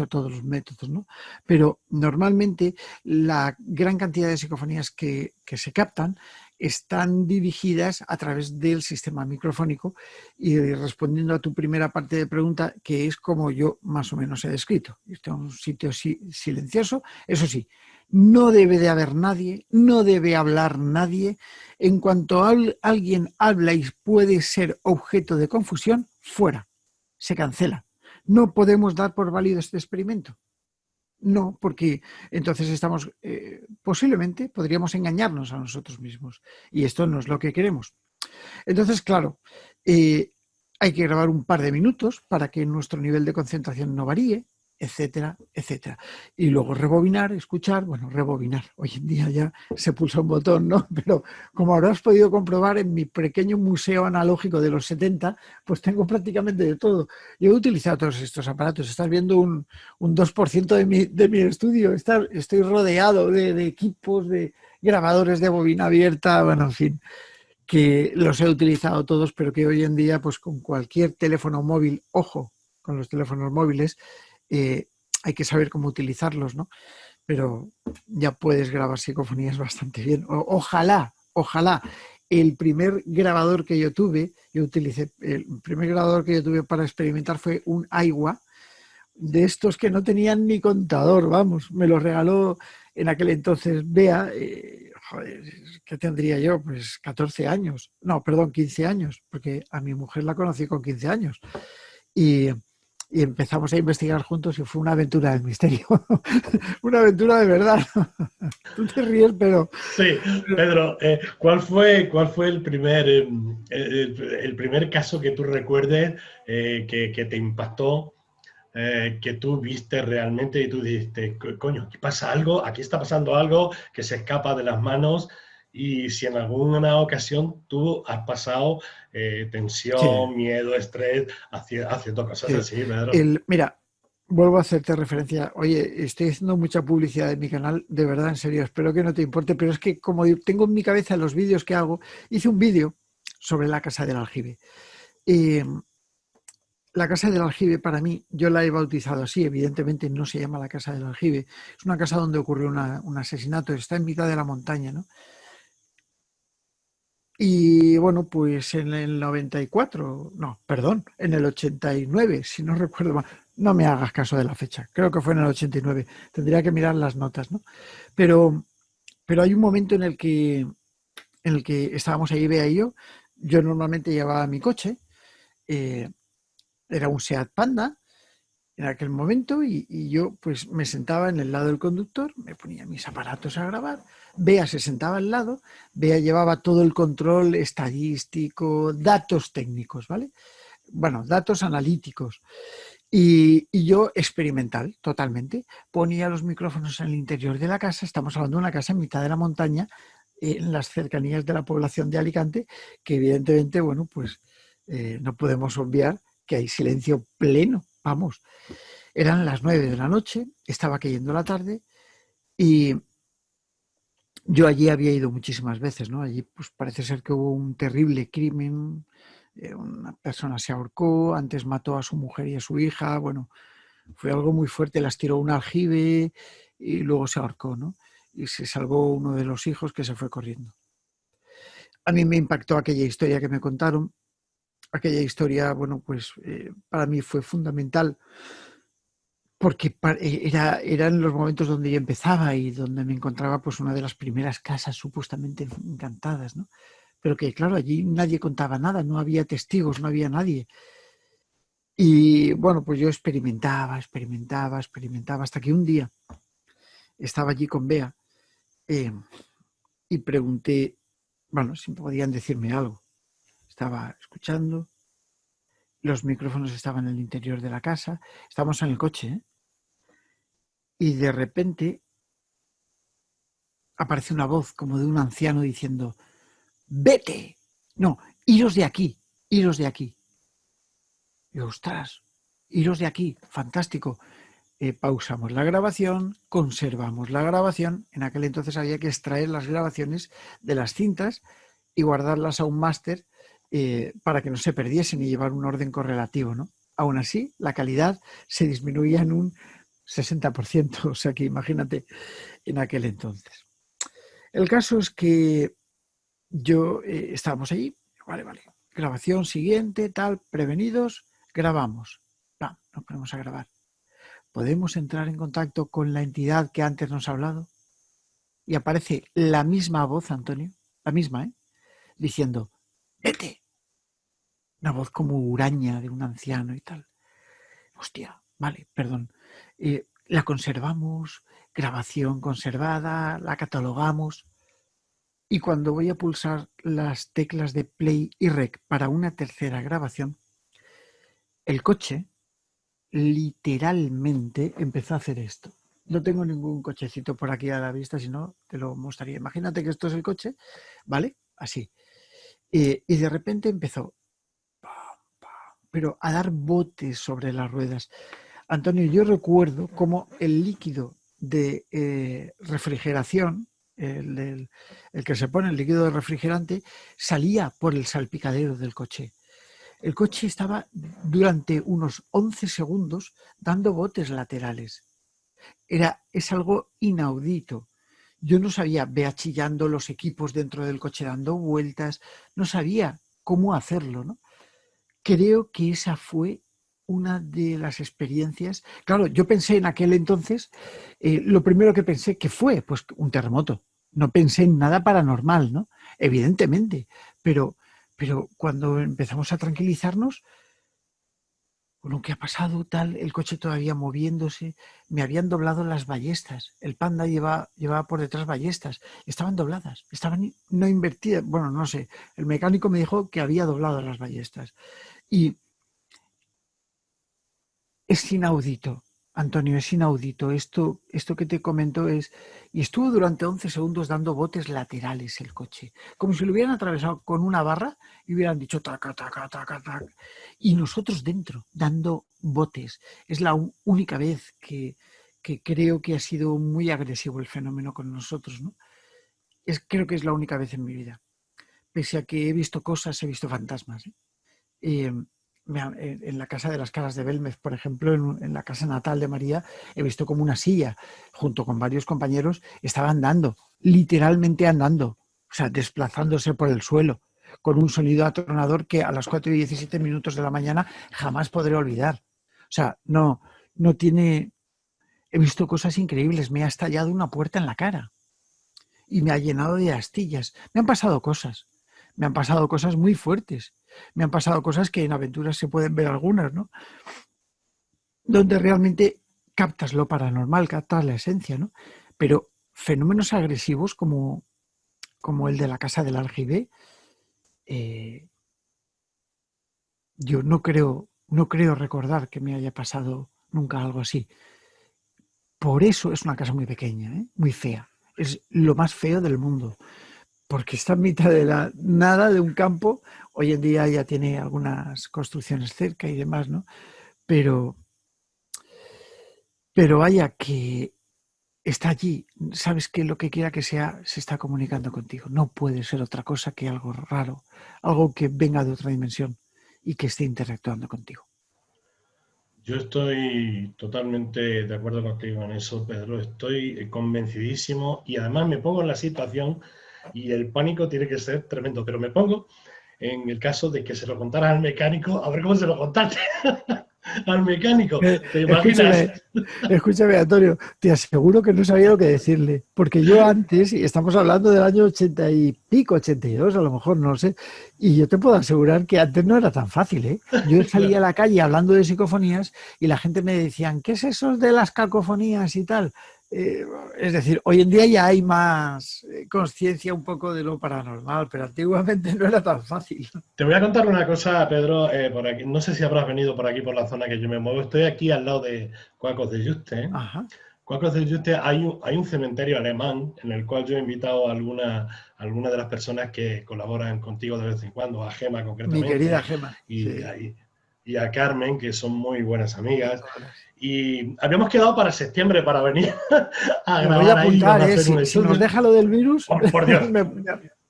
Speaker 3: todos los métodos, ¿no? Pero normalmente la gran cantidad de psicofonías que se captan están dirigidas a través del sistema microfónico, y respondiendo a tu primera parte de pregunta, que es como yo más o menos he descrito. Esto es un sitio silencioso, eso sí, no debe de haber nadie, no debe hablar nadie. En cuanto alguien habla y puede ser objeto de confusión, fuera, se cancela. No podemos dar por válido este experimento. No, porque entonces estamos, posiblemente podríamos engañarnos a nosotros mismos, y esto no es lo que queremos. Entonces, claro, hay que grabar un par de minutos para que nuestro nivel de concentración no varíe, etcétera, etcétera. Y luego rebobinar, escuchar, bueno, rebobinar. Hoy en día ya se pulsa un botón, ¿no? Pero como habrás podido comprobar en mi pequeño museo analógico de los 70, pues tengo prácticamente de todo. Yo he utilizado todos estos aparatos. Estás viendo un 2% de mi estudio. Estoy rodeado de equipos, de grabadores de bobina abierta, bueno, en fin, que los he utilizado todos, pero que hoy en día, pues con cualquier teléfono móvil, ojo, con los teléfonos móviles, hay que saber cómo utilizarlos, ¿no? Pero ya puedes grabar psicofonías bastante bien. Ojalá el primer grabador que yo tuve, el primer grabador que yo tuve para experimentar fue un Aiwa, de estos que no tenían ni contador, vamos, me lo regaló en aquel entonces Bea, joder, ¿qué tendría yo? Pues 14 años, no, perdón, 15 años, porque a mi mujer la conocí con 15 años. Y empezamos a investigar juntos y fue una aventura del misterio. Una aventura de verdad. Tú te ríes, pero...
Speaker 2: Sí, Pedro, ¿cuál fue el primer caso que tú recuerdes que te impactó, que tú viste realmente y tú dijiste, coño, aquí pasa algo, aquí está pasando algo que se escapa de las manos y si en alguna ocasión tú has pasado
Speaker 3: Sí,
Speaker 2: tensión, miedo, estrés, haciendo cosas
Speaker 3: sí.
Speaker 2: así, Pedro.
Speaker 3: Mira, vuelvo a hacerte referencia. Oye, estoy haciendo mucha publicidad de mi canal, de verdad, en serio, espero que no te importe, pero es que como tengo en mi cabeza los vídeos que hago, hice un vídeo sobre la Casa del Aljibe. Y la Casa del Aljibe, para mí, yo la he bautizado así, evidentemente no se llama la Casa del Aljibe, es una casa donde ocurrió un asesinato, está en mitad de la montaña, ¿no? Y bueno, pues en el 94, no, perdón, en el 89, si no recuerdo mal, no me hagas caso de la fecha, creo que fue en el 89, tendría que mirar las notas, ¿no? Pero, pero hay un momento en el que estábamos ahí, Bea y yo normalmente llevaba mi coche, eh, era un Seat Panda en aquel momento y yo pues me sentaba en el lado del conductor, me ponía mis aparatos a grabar, Bea se sentaba al lado, Bea llevaba todo el control estadístico, datos técnicos, ¿vale? Bueno, datos analíticos y yo experimental totalmente. Ponía los micrófonos en el interior de la casa, estamos hablando de una casa en mitad de la montaña, en las cercanías de la población de Alicante, que evidentemente, bueno, pues no podemos obviar que hay silencio pleno, vamos. Eran las 9 de la noche, estaba cayendo la tarde y yo allí había ido muchísimas veces, ¿no? Allí pues parece ser que hubo un terrible crimen, una persona se ahorcó, antes mató a su mujer y a su hija, bueno, fue algo muy fuerte, las tiró un aljibe y luego se ahorcó, ¿no? Y se salvó uno de los hijos que se fue corriendo. A mí me impactó aquella historia que me contaron, aquella historia, bueno, pues para mí fue fundamental porque eran los momentos donde yo empezaba y donde me encontraba pues una de las primeras casas supuestamente encantadas, ¿no? Pero que claro, allí nadie contaba nada, no había testigos, no había nadie. Y bueno, pues yo experimentaba, hasta que un día estaba allí con Bea eh, y pregunté, bueno, si podían decirme algo. Estaba escuchando, los micrófonos estaban en el interior de la casa, estábamos en el coche, ¿eh? Y de repente aparece una voz como de un anciano diciendo, vete, no, iros de aquí, iros de aquí. Y ostras, iros de aquí, fantástico. Pausamos la grabación, conservamos la grabación. En aquel entonces había que extraer las grabaciones de las cintas y guardarlas a un máster para que no se perdiesen y llevar un orden correlativo, ¿no? Aún así, la calidad se disminuía en un 60%, o sea que imagínate en aquel entonces. El caso es que yo estábamos allí, vale, grabación siguiente, tal, prevenidos, grabamos. Nos ponemos a grabar. ¿Podemos entrar en contacto con la entidad que antes nos ha hablado? Y aparece la misma voz, Antonio, la misma, diciendo, vete. Una voz como huraña de un anciano y tal. Hostia, vale, perdón. La conservamos, grabación conservada, la catalogamos. Y cuando voy a pulsar las teclas de play y rec para una tercera grabación, el coche literalmente empezó a hacer esto. No tengo ningún cochecito por aquí a la vista, si no te lo mostraría. Imagínate que esto es el coche, ¿vale? Así. Y de repente empezó, pero a dar botes sobre las ruedas. Antonio, yo recuerdo cómo el líquido de refrigeración, el que se pone el líquido de refrigerante, salía por el salpicadero del coche. El coche estaba durante unos 11 segundos dando botes laterales. Es algo inaudito. Yo no sabía, Bea chillando, los equipos dentro del coche dando vueltas, no sabía cómo hacerlo, ¿no? Creo que esa fue una de las experiencias. Claro, yo pensé en aquel entonces, lo primero que pensé que fue, pues un terremoto. No pensé en nada paranormal, ¿no? Evidentemente, pero cuando empezamos a tranquilizarnos, bueno, ¿qué ha pasado? Tal, el coche todavía moviéndose, me habían doblado las ballestas, el Panda llevaba por detrás ballestas, estaban dobladas, estaban no invertidas, bueno, no sé, el mecánico me dijo que había doblado las ballestas y es inaudito. Antonio, es inaudito. Esto que te comento es... Y estuvo durante 11 segundos dando botes laterales el coche, como si lo hubieran atravesado con una barra y hubieran dicho taca, taca, taca, taca. Y nosotros dentro, dando botes. Es la única vez que creo que ha sido muy agresivo el fenómeno con nosotros, ¿no? Creo que es la única vez en mi vida. Pese a que he visto cosas, he visto fantasmas, ¿eh? En la casa de las Caras de Belmez, por ejemplo, en la casa natal de María, he visto como una silla, junto con varios compañeros, estaba andando, literalmente andando, o sea, desplazándose por el suelo, con un sonido atronador que a las 4:17 de la mañana jamás podré olvidar. O sea, no tiene... He visto cosas increíbles, me ha estallado una puerta en la cara y me ha llenado de astillas. Me han pasado cosas. Me han pasado cosas muy fuertes. Me han pasado cosas que en aventuras se pueden ver algunas, ¿no? Donde realmente captas lo paranormal, captas la esencia, ¿no? Pero fenómenos agresivos como el de la casa del aljibe, yo no creo recordar que me haya pasado nunca algo así. Por eso es una casa muy pequeña, ¿eh? Muy fea. Es lo más feo del mundo. Porque está en mitad de la nada, de un campo. Hoy en día ya tiene algunas construcciones cerca y demás, ¿no? Pero vaya que está allí. Sabes que lo que quiera que sea, se está comunicando contigo. No puede ser otra cosa que algo raro, algo que venga de otra dimensión y que esté interactuando contigo.
Speaker 2: Yo estoy totalmente de acuerdo contigo en eso, Pedro. Estoy convencidísimo y además me pongo en la situación y el pánico tiene que ser tremendo, pero me pongo en el caso de que se lo contara al mecánico, a ver cómo se lo contaste al mecánico. ¿Te imaginas?
Speaker 3: Escúchame, Antonio, te aseguro que no sabía lo que decirle, porque yo antes, y estamos hablando del año 80 y pico, 82, a lo mejor, no sé, y yo te puedo asegurar que antes no era tan fácil, ¿eh? Yo salía a la calle hablando de psicofonías y la gente me decían, ¿qué es eso de las cacofonías y tal? Es decir, hoy en día ya hay más conciencia un poco de lo paranormal, pero antiguamente no era tan fácil.
Speaker 2: Te voy a contar una cosa, Pedro, por aquí. No sé si habrás venido por aquí, por la zona que yo me muevo. Estoy aquí al lado de Cuacos de Yuste, ¿eh?
Speaker 3: Ajá.
Speaker 2: Cuacos de Yuste hay un cementerio alemán en el cual yo he invitado a alguna de las personas que colaboran contigo de vez en cuando, a Gema
Speaker 3: Mi
Speaker 2: concretamente,
Speaker 3: querida Gema.
Speaker 2: y,
Speaker 3: Sí.
Speaker 2: y a Carmen, que son muy buenas amigas. Y habíamos quedado para septiembre para venir a
Speaker 3: Me voy a
Speaker 2: grabar ahí,
Speaker 3: apuntar,
Speaker 2: vamos a hacer un
Speaker 3: si
Speaker 2: estudio.
Speaker 3: nos deja lo del virus.
Speaker 2: Por Dios.
Speaker 3: me-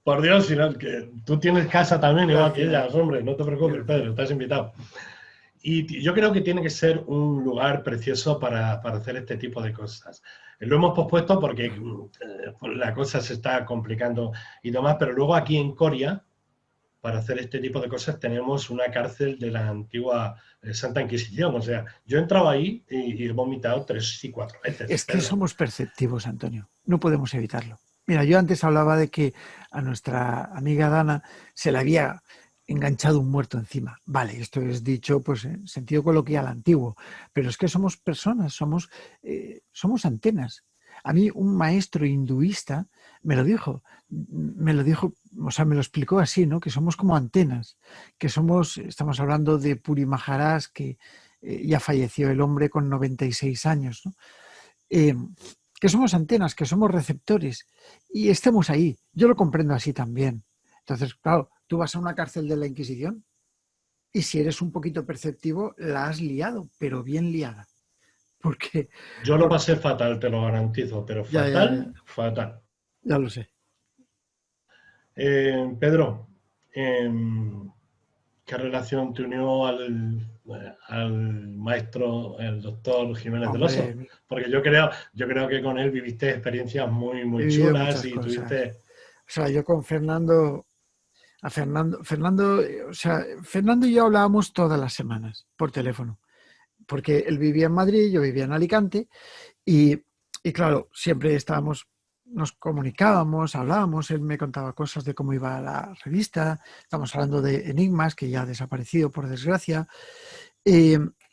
Speaker 2: Por Dios, que tú tienes casa también, igual que
Speaker 3: Gracias.
Speaker 2: ellas, hombre, no te preocupes, Pedro, estás invitado. Y yo creo que tiene que ser un lugar precioso para hacer este tipo de cosas. Lo hemos pospuesto porque la cosa se está complicando y demás, pero luego aquí en Coria, para hacer este tipo de cosas, tenemos una cárcel de la antigua Santa Inquisición. O sea, yo he entrado ahí y he vomitado 3 y 4 veces.
Speaker 3: Es que
Speaker 2: Pedro.
Speaker 3: somos perceptivos, Antonio. No podemos evitarlo. Mira, yo antes hablaba de que a nuestra amiga Dana se le había enganchado un muerto encima. Vale, esto es dicho pues en sentido coloquial antiguo, pero es que somos personas, somos antenas. A mí un maestro hinduista me lo dijo, o sea, me lo explicó así, ¿no? Que somos como antenas, que estamos hablando de Puri Maharaj, que ya falleció el hombre con 96 años, ¿no? Que somos antenas, que somos receptores y estemos ahí. Yo lo comprendo así también. Entonces, claro, tú vas a una cárcel de la Inquisición y si eres un poquito perceptivo, la has liado, pero bien liada. Porque
Speaker 2: Yo lo pasé fatal, te lo garantizo, pero fatal, fatal.
Speaker 3: Ya lo sé.
Speaker 2: Pedro, ¿qué relación te unió al maestro, el doctor Jiménez del Oso?
Speaker 3: Hombre,
Speaker 2: Porque yo creo que con él viviste experiencias muy,
Speaker 3: he
Speaker 2: muy
Speaker 3: vivido
Speaker 2: chulas
Speaker 3: muchas
Speaker 2: y
Speaker 3: cosas.
Speaker 2: tuviste...
Speaker 3: O sea, yo con Fernando, o sea, Fernando y yo hablábamos todas las semanas por teléfono, porque él vivía en Madrid, yo vivía en Alicante, y claro, siempre nos comunicábamos, hablábamos, él me contaba cosas de cómo iba la revista, estamos hablando de Enigmas, que ya ha desaparecido por desgracia,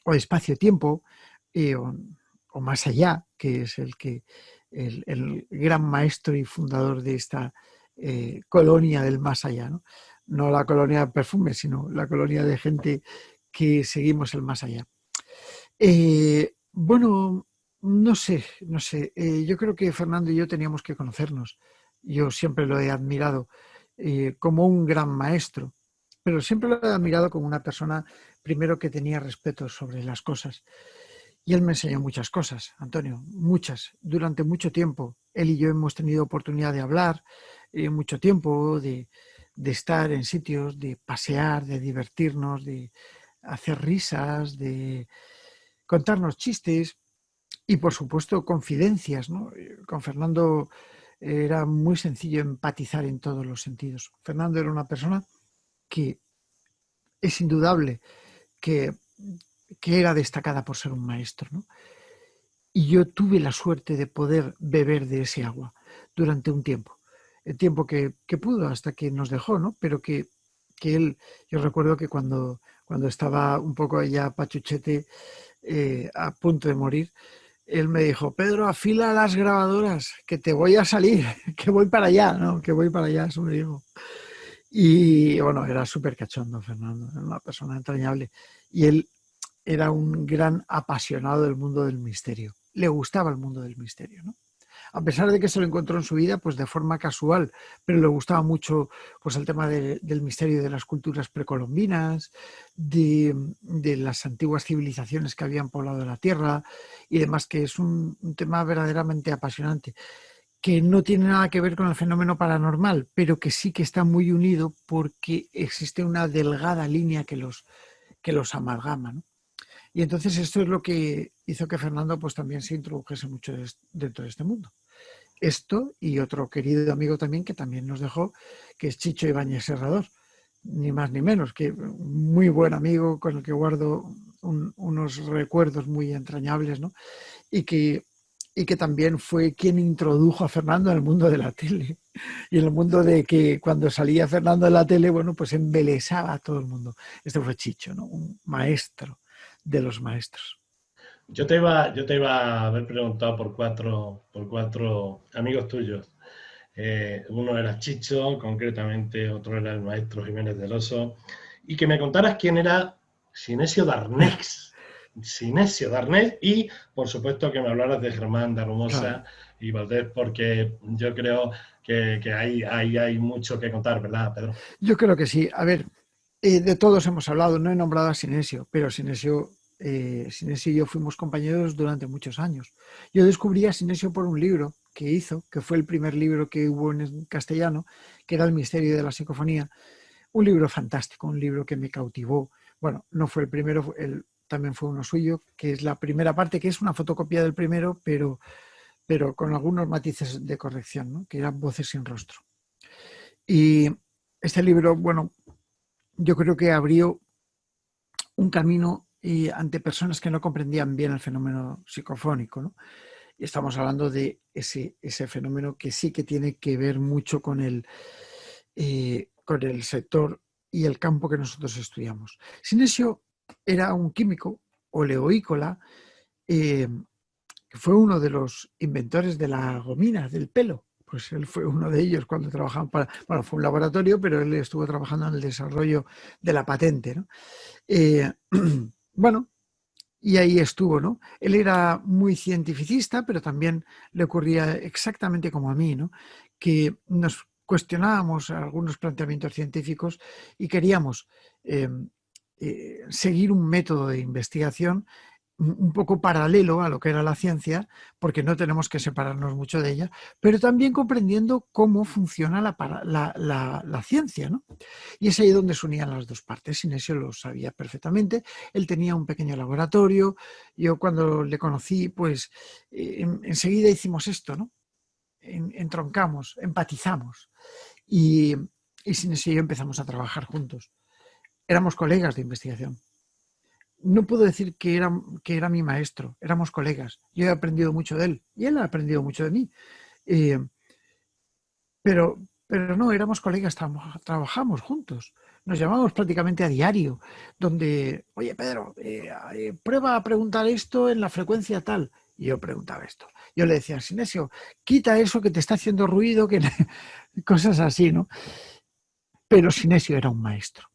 Speaker 3: o Espacio-Tiempo, o Más Allá, que es el gran maestro y fundador de esta colonia del más allá, ¿no? No la colonia de perfumes, sino la colonia de gente que seguimos el más allá. Bueno, no sé, no sé. Yo creo que Fernando y yo teníamos que conocernos. Yo siempre lo he admirado como un gran maestro, pero siempre lo he admirado como una persona, primero, que tenía respeto sobre las cosas. Y él me enseñó muchas cosas, Antonio, muchas, durante mucho tiempo. Él y yo hemos tenido oportunidad de hablar mucho tiempo, de estar en sitios, de pasear, de divertirnos, de hacer risas, de contarnos chistes y, por supuesto, confidencias, ¿no? Con Fernando era muy sencillo empatizar en todos los sentidos. Fernando era una persona que es indudable que, que era destacada por ser un maestro, ¿no? Y yo tuve la suerte de poder beber de ese agua durante un tiempo. El tiempo que pudo hasta que nos dejó, ¿no? Pero que él, yo recuerdo que cuando estaba un poco ya pachuchete, a punto de morir, él me dijo: Pedro, afila las grabadoras, que te voy a salir, que voy para allá, ¿no? Que voy para allá, eso me dijo. Y bueno, era súper cachondo Fernando, era una persona entrañable. Y él era un gran apasionado del mundo del misterio. Le gustaba el mundo del misterio, ¿no? A pesar de que se lo encontró en su vida pues de forma casual, pero le gustaba mucho pues el tema del misterio de las culturas precolombinas, de las antiguas civilizaciones que habían poblado la Tierra y demás, que es un tema verdaderamente apasionante, que no tiene nada que ver con el fenómeno paranormal, pero que sí que está muy unido porque existe una delgada línea que los amalgama, ¿no? Y entonces esto es lo que hizo que Fernando pues también se introdujese mucho dentro de este mundo. Esto y otro querido amigo también que también nos dejó, que es Chicho Ibáñez Serrador, ni más ni menos, que muy buen amigo con el que guardo unos recuerdos muy entrañables, ¿no? Y que también fue quien introdujo a Fernando en el mundo de la tele y en el mundo de que cuando salía Fernando en la tele, bueno, pues embelesaba a todo el mundo. Este fue Chicho, ¿no? Un maestro de los maestros.
Speaker 2: Yo te iba a haber preguntado por cuatro amigos tuyos. Uno era Chicho, concretamente, otro era el maestro Jiménez del Oso, y que me contaras quién era Sinesio Darnés. Sinesio Darnés, y por supuesto que me hablaras de Germán de
Speaker 3: Claro.
Speaker 2: Arromosa y Valdés, porque yo creo que ahí hay mucho que contar, ¿verdad, Pedro?
Speaker 3: Yo creo que sí. A ver, de todos hemos hablado, no he nombrado a Sinesio, pero Sinesio y yo fuimos compañeros durante muchos años. Yo descubrí a Sinesio por un libro que hizo, que fue el primer libro que hubo en castellano, que era El misterio de la psicofonía. Un libro fantástico, un libro que me cautivó. Bueno, no fue el primero, también fue uno suyo, que es la primera parte, que es una fotocopia del primero, pero con algunos matices de corrección, ¿no? Que eran Voces sin rostro. Y este libro, bueno, yo creo que abrió un camino ante personas que no comprendían bien el fenómeno psicofónico, ¿no? Y estamos hablando de ese fenómeno que sí que tiene que ver mucho con el sector y el campo que nosotros estudiamos. Sinesio era un químico oleoícola que fue uno de los inventores de la gomina, del pelo. Pues él fue uno de ellos cuando trabajaban bueno, fue un laboratorio, pero él estuvo trabajando en el desarrollo de la patente, ¿no? Eh, bueno, y ahí estuvo, ¿no? Él era muy cientificista, pero también le ocurría exactamente como a mí, ¿no? Que nos cuestionábamos algunos planteamientos científicos y queríamos eh, seguir un método de investigación un poco paralelo a lo que era la ciencia, porque no tenemos que separarnos mucho de ella, pero también comprendiendo cómo funciona la ciencia, ¿no? Y es ahí donde se unían las dos partes. Sinesio lo sabía perfectamente, él tenía un pequeño laboratorio, yo cuando le conocí, pues enseguida hicimos esto, ¿no? Entroncamos, empatizamos y Sinesio y yo empezamos a trabajar juntos. Éramos colegas de investigación. No puedo decir que era mi maestro, éramos colegas. Yo he aprendido mucho de él y él ha aprendido mucho de mí. Eh, pero no, éramos colegas, trabajamos juntos. Nos llamábamos prácticamente a diario, donde, oye Pedro, prueba a preguntar esto en la frecuencia tal. Y yo preguntaba esto. Yo le decía, Sinesio, quita eso que te está haciendo ruido, que cosas así, ¿no? Pero Sinesio era un maestro.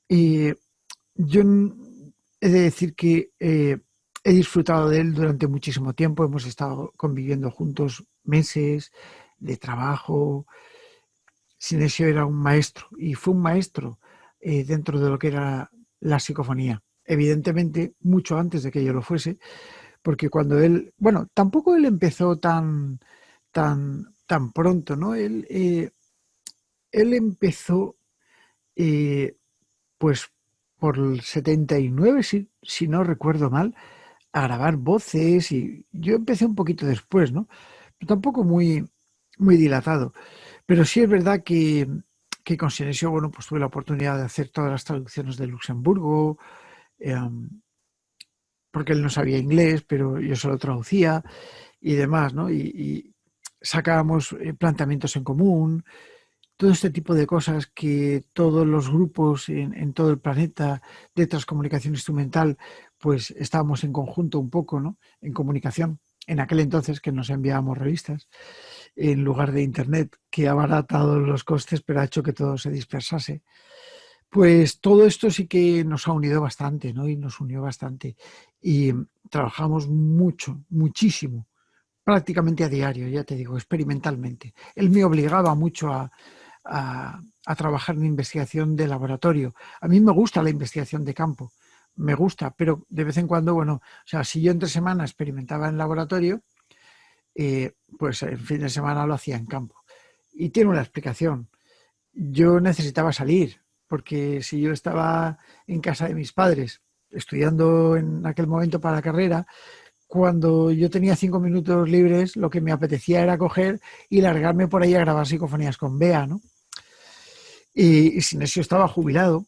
Speaker 3: Y yo he de decir que he disfrutado de él durante muchísimo tiempo, hemos estado conviviendo juntos meses de trabajo. Sinesio era un maestro y fue un maestro dentro de lo que era la psicofonía. Evidentemente, mucho antes de que yo lo fuese, porque cuando él, bueno, tampoco él empezó tan pronto, ¿no? Él empezó, pues, por el 79, si no recuerdo mal, a grabar voces y yo empecé un poquito después, ¿no? Pero tampoco muy dilatado. Pero sí es verdad que con Sinesio, bueno, pues tuve la oportunidad de hacer todas las traducciones de Luxemburgo, eh, porque él no sabía inglés, pero yo se lo traducía y demás, ¿no? Y sacábamos planteamientos en común, todo este tipo de cosas que todos los grupos en todo el planeta de transcomunicación instrumental, pues estábamos en conjunto un poco, ¿no? En comunicación. En aquel entonces que nos enviábamos revistas en lugar de Internet, que ha abaratado los costes, pero ha hecho que todo se dispersase. Pues todo esto sí que nos ha unido bastante, ¿no? Y nos unió bastante. Y trabajamos mucho, muchísimo, prácticamente a diario, ya te digo, experimentalmente. Él me obligaba mucho a trabajar en investigación de laboratorio. A mí me gusta la investigación de campo, me gusta, pero de vez en cuando, bueno, o sea, si yo entre semana experimentaba en laboratorio, pues el fin de semana lo hacía en campo. Y tiene una explicación. Yo necesitaba salir, porque si yo estaba en casa de mis padres estudiando en aquel momento para la carrera, cuando yo tenía 5 minutos libres, lo que me apetecía era coger y largarme por ahí a grabar psicofonías con Bea, ¿no? Y Sinesio estaba jubilado,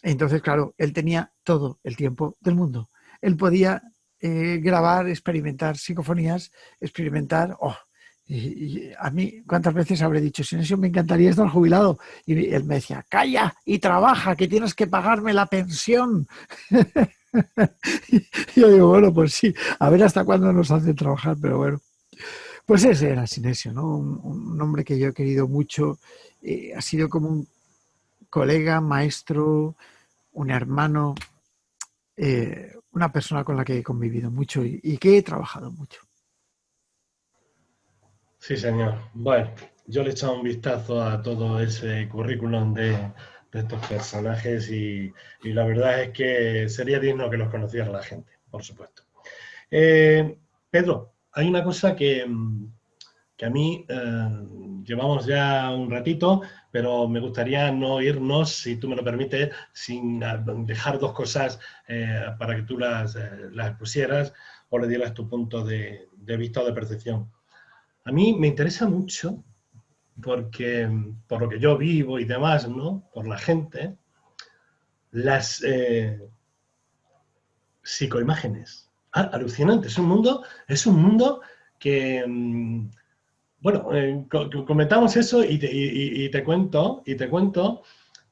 Speaker 3: entonces, claro, él tenía todo el tiempo del mundo. Él podía grabar, experimentar psicofonías, experimentar. Oh, y a mí, ¿cuántas veces habré dicho, Sinesio, me encantaría estar jubilado? Y él me decía, calla y trabaja, que tienes que pagarme la pensión. Y yo digo, bueno, pues sí, a ver hasta cuándo nos hace trabajar, pero bueno. Pues ese era Sinesio, ¿no? Un hombre que yo he querido mucho. Ha sido como un colega, maestro, un hermano, una persona con la que he convivido mucho y que he trabajado mucho.
Speaker 2: Sí, señor. Bueno, yo le he echado un vistazo a todo ese currículum de estos personajes y la verdad es que sería digno que los conociera la gente, por supuesto. Pedro, hay una cosa que a mí llevamos ya un ratito, pero me gustaría no irnos, si tú me lo permites, sin dejar dos cosas para que tú las pusieras o le dieras tu punto de vista o de percepción. A mí me interesa mucho porque, por lo que yo vivo y demás, ¿no? Por la gente, las psicoimágenes. Alucinante, es un mundo que, bueno, comentamos eso y te cuento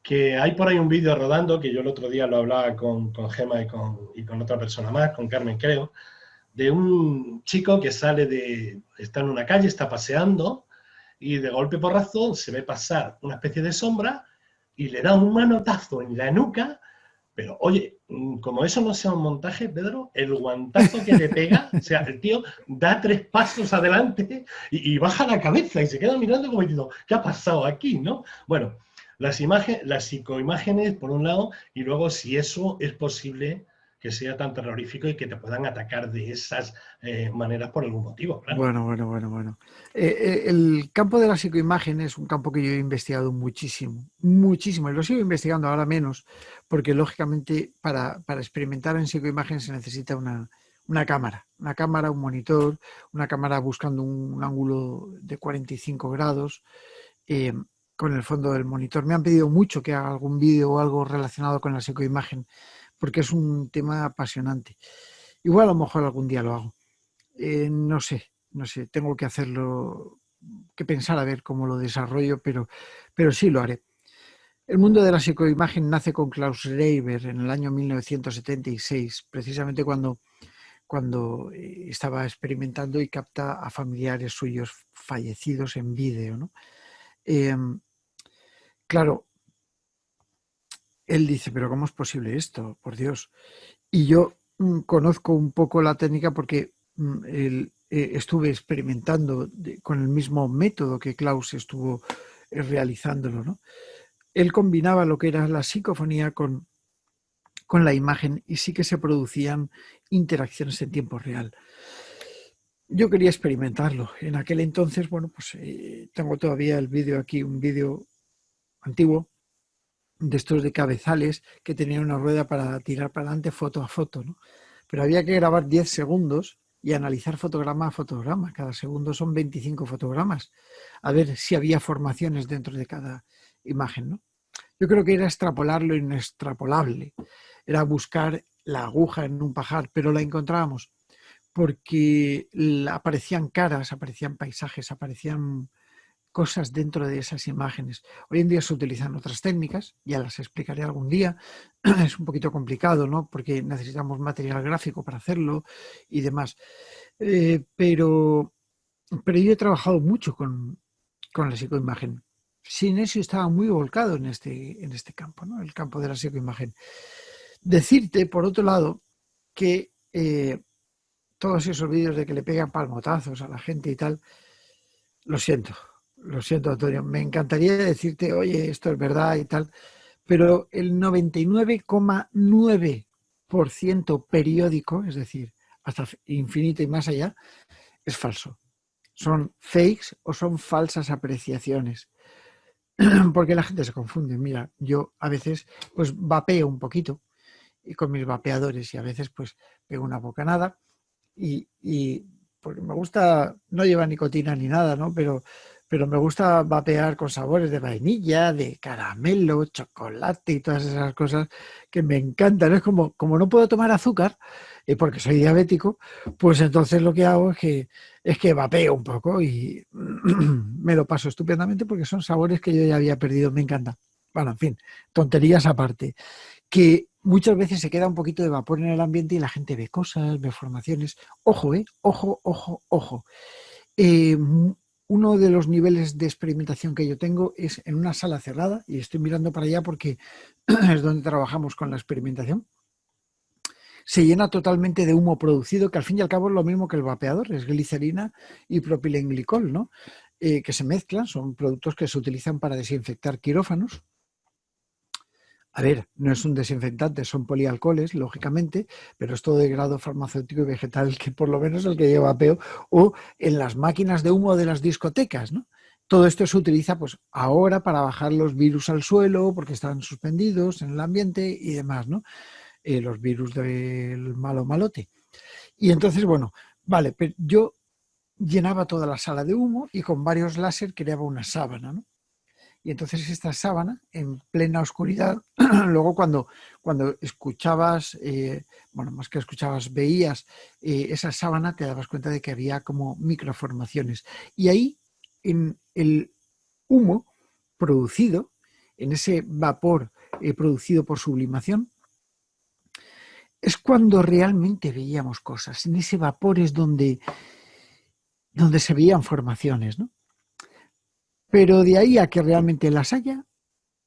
Speaker 2: que hay por ahí un vídeo rodando que yo el otro día lo hablaba con Gema y con otra persona más, con Carmen creo, de un chico que está en una calle, está paseando y de golpe porrazo se ve pasar una especie de sombra y le da un manotazo en la nuca, pero oye, como eso no sea un montaje, Pedro, el guantazo que le pega, o sea, el tío da 3 pasos adelante y baja la cabeza y se queda mirando como diciendo, ¿qué ha pasado aquí, no? Bueno, las psicoimágenes por un lado y luego si eso es posible que sea tan terrorífico y que te puedan atacar de esas maneras por algún motivo, claro.
Speaker 3: Bueno. El campo de la psicoimagen es un campo que yo he investigado muchísimo, muchísimo, y lo sigo investigando ahora menos, porque lógicamente para experimentar en psicoimagen se necesita una cámara, un monitor, una cámara buscando un ángulo de 45 grados, eh, con el fondo del monitor. Me han pedido mucho que haga algún vídeo o algo relacionado con la psicoimagen, porque es un tema apasionante. Igual a lo mejor algún día lo hago. No sé, tengo que hacerlo, que pensar a ver cómo lo desarrollo, pero sí lo haré. El mundo de la psicoimagen nace con Klaus Reiber en el año 1976, precisamente cuando estaba experimentando y capta a familiares suyos fallecidos en vídeo, ¿no? Eh, claro, él dice, pero ¿cómo es posible esto? Por Dios. Y yo conozco un poco la técnica porque estuve experimentando con el mismo método que Klaus estuvo realizándolo, ¿no? Él combinaba lo que era la psicofonía con la imagen y sí que se producían interacciones en tiempo real. Yo quería experimentarlo. En aquel entonces, bueno, pues tengo todavía el vídeo aquí, un vídeo antiguo de estos de cabezales que tenían una rueda para tirar para adelante foto a foto, ¿no? Pero había que grabar 10 segundos y analizar fotograma a fotograma. Cada segundo son 25 fotogramas. A ver si había formaciones dentro de cada imagen, ¿no? Yo creo que era extrapolar lo inextrapolable. Era buscar la aguja en un pajar, pero la encontrábamos porque aparecían caras, aparecían paisajes, aparecían cosas dentro de esas imágenes. Hoy en día se utilizan otras técnicas, ya las explicaré algún día. Es un poquito complicado, ¿no? Porque necesitamos material gráfico para hacerlo y demás. Pero yo he trabajado mucho con la psicoimagen. Sinesio estaba muy volcado en este campo, ¿no? El campo de la psicoimagen. Decirte, por otro lado, que todos esos vídeos de que le pegan palmotazos a la gente y tal, lo siento, Antonio, me encantaría decirte, oye, esto es verdad y tal, pero el 99,9% periódico, es decir, hasta infinito y más allá, es falso. Son fakes o son falsas apreciaciones. Porque la gente se confunde. Mira, yo a veces pues vapeo un poquito y con mis vapeadores y a veces pues pego una bocanada y porque me gusta, no lleva nicotina ni nada, ¿no? Pero me gusta vapear con sabores de vainilla, de caramelo, chocolate y todas esas cosas que me encantan. Es como no puedo tomar azúcar, porque soy diabético, pues entonces lo que hago es que vapeo un poco y me lo paso estupendamente porque son sabores que yo ya había perdido, me encanta. Bueno, en fin, tonterías aparte. Que muchas veces se queda un poquito de vapor en el ambiente y la gente ve cosas, ve formaciones. Ojo, ojo. Uno de los niveles de experimentación que yo tengo es en una sala cerrada, y estoy mirando para allá porque es donde trabajamos con la experimentación. Se llena totalmente de humo producido, que al fin y al cabo es lo mismo que el vapeador, es glicerina y propilenglicol, ¿no? Que se mezclan, son productos que se utilizan para desinfectar quirófanos. A ver, no es un desinfectante, son polialcoholes, lógicamente, pero es todo de grado farmacéutico y vegetal, que por lo menos el que lleva vapeo, o en las máquinas de humo de las discotecas, ¿no? Todo esto se utiliza pues ahora para bajar los virus al suelo, porque están suspendidos en el ambiente y demás, ¿no? Los virus del malo malote. Y entonces, bueno, vale, pero yo llenaba toda la sala de humo y con varios láser creaba una sábana, ¿no? Y entonces esta sábana, en plena oscuridad, luego cuando escuchabas, bueno, más que escuchabas, veías esa sábana, te dabas cuenta de que había como microformaciones. Y ahí, en el humo producido, en ese vapor producido por sublimación, es cuando realmente veíamos cosas. En ese vapor es donde se veían formaciones, ¿no? Pero de ahí a que realmente las haya,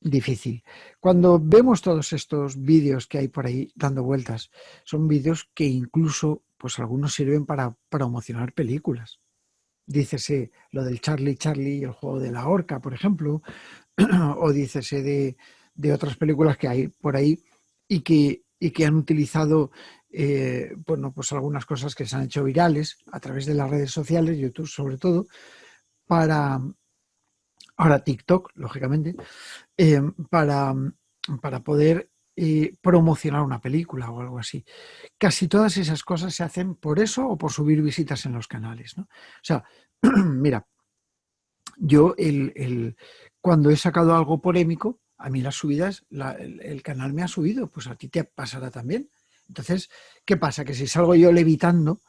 Speaker 3: difícil. Cuando vemos todos estos vídeos que hay por ahí dando vueltas, son vídeos que incluso, pues algunos sirven para promocionar películas. Dícese lo del Charlie y el juego de la horca, por ejemplo, o dícese de otras películas que hay por ahí y que han utilizado bueno, pues algunas cosas que se han hecho virales a través de las redes sociales, YouTube sobre todo, para... Ahora TikTok, lógicamente, para poder promocionar una película o algo así. Casi todas esas cosas se hacen por eso o por subir visitas en los canales, ¿no? O sea, mira, yo cuando he sacado algo polémico, a mí las subidas, el canal me ha subido, pues a ti te pasará también. Entonces, ¿qué pasa? Que si salgo yo levitando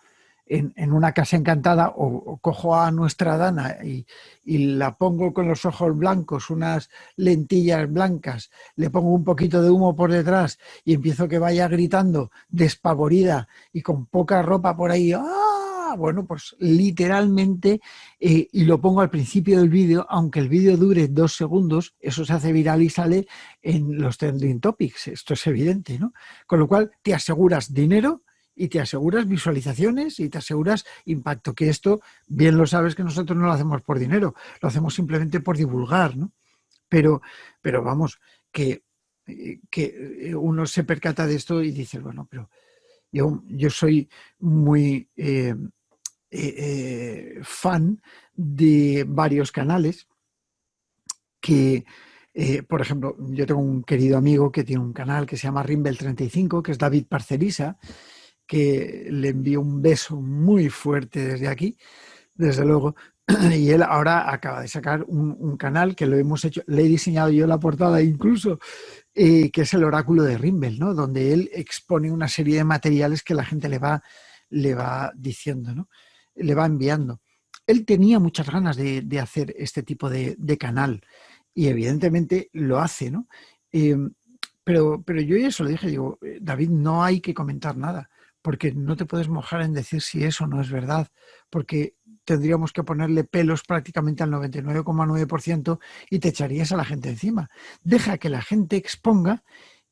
Speaker 3: en una casa encantada o cojo a nuestra Dana y la pongo con los ojos blancos, unas lentillas blancas, le pongo un poquito de humo por detrás y empiezo que vaya gritando despavorida y con poca ropa por ahí, ¡ah! Bueno, pues literalmente, y lo pongo al principio del vídeo, aunque el vídeo dure 2 segundos, eso se hace viral y sale en los trending topics, esto es evidente, ¿no? Con lo cual te aseguras dinero y te aseguras visualizaciones y te aseguras impacto, que esto bien lo sabes que nosotros no lo hacemos por dinero, lo hacemos simplemente por divulgar, ¿no? Pero vamos, que uno se percata de esto y dice, bueno, pero yo soy muy fan de varios canales que, por ejemplo, yo tengo un querido amigo que tiene un canal que se llama Rimbel35, que es David Parcerisa, que le envío un beso muy fuerte desde aquí, desde luego. Y él ahora acaba de sacar un canal que lo hemos hecho, le he diseñado yo la portada incluso, que es el Oráculo de Rimbel, ¿no? Donde él expone una serie de materiales que la gente le va diciendo, ¿no? Le va enviando. Él tenía muchas ganas de hacer este tipo de canal y evidentemente lo hace, ¿no? Pero yo ya se lo dije, digo, David, no hay que comentar nada, porque no te puedes mojar en decir si eso no es verdad, porque tendríamos que ponerle pelos prácticamente al 99,9% y te echarías a la gente encima. Deja que la gente exponga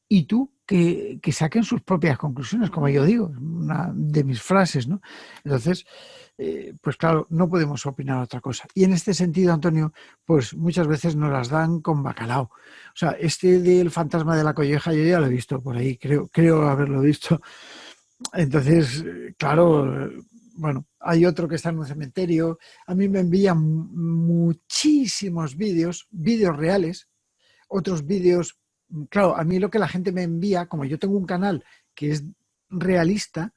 Speaker 3: y tú que saquen sus propias conclusiones, como yo digo, una de mis frases, ¿no? Entonces, pues claro, no podemos opinar otra cosa. Y en este sentido, Antonio, pues muchas veces nos las dan con bacalao. O sea, este del fantasma de la colleja yo ya lo he visto por ahí, creo haberlo visto. Entonces, claro, bueno, hay otro que está en un cementerio. A mí me envían muchísimos vídeos reales, otros vídeos. Claro, a mí lo que la gente me envía, como yo tengo un canal que es realista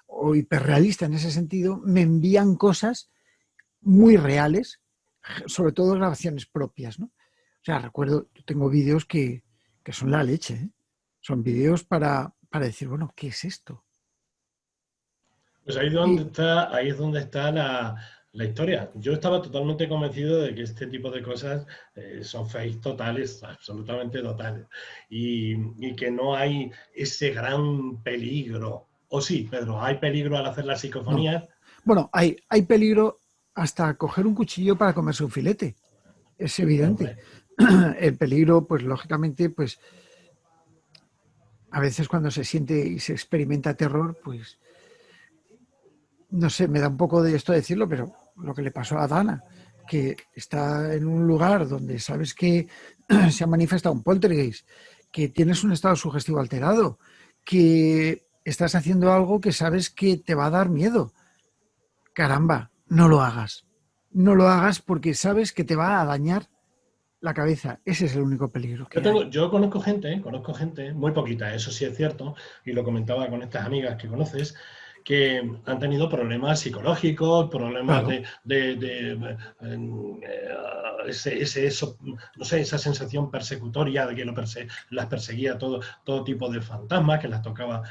Speaker 3: o hiperrealista en ese sentido, me envían cosas muy reales, sobre todo grabaciones propias, ¿no? O sea, recuerdo, tengo vídeos que son la leche, ¿eh? Son vídeos para decir, bueno, ¿qué es esto?
Speaker 2: Pues ahí es donde está la historia. Yo estaba totalmente convencido de que este tipo de cosas son fakes totales, absolutamente totales, y que no hay ese gran peligro. O sí, Pedro, ¿hay peligro al hacer las psicofonías?
Speaker 3: No. Bueno, hay peligro hasta coger un cuchillo para comerse un filete. Es evidente.
Speaker 2: Hombre,
Speaker 3: El peligro, pues lógicamente, pues a veces cuando se siente y se experimenta terror, pues no sé, me da un poco de esto decirlo, pero lo que le pasó a Dana, que está en un lugar donde sabes que se ha manifestado un poltergeist, que tienes un estado sugestivo alterado, que estás haciendo algo que sabes que te va a dar miedo. Caramba, no lo hagas. No lo hagas porque sabes que te va a dañar la cabeza. Ese es el único peligro que hay.
Speaker 2: Yo conozco gente, muy poquita, eso sí es cierto, y lo comentaba con estas amigas que conoces, que han tenido problemas psicológicos, problemas
Speaker 3: Claro.
Speaker 2: eso, no sé, esa sensación persecutoria de que las perseguía todo tipo de fantasmas, que las tocaba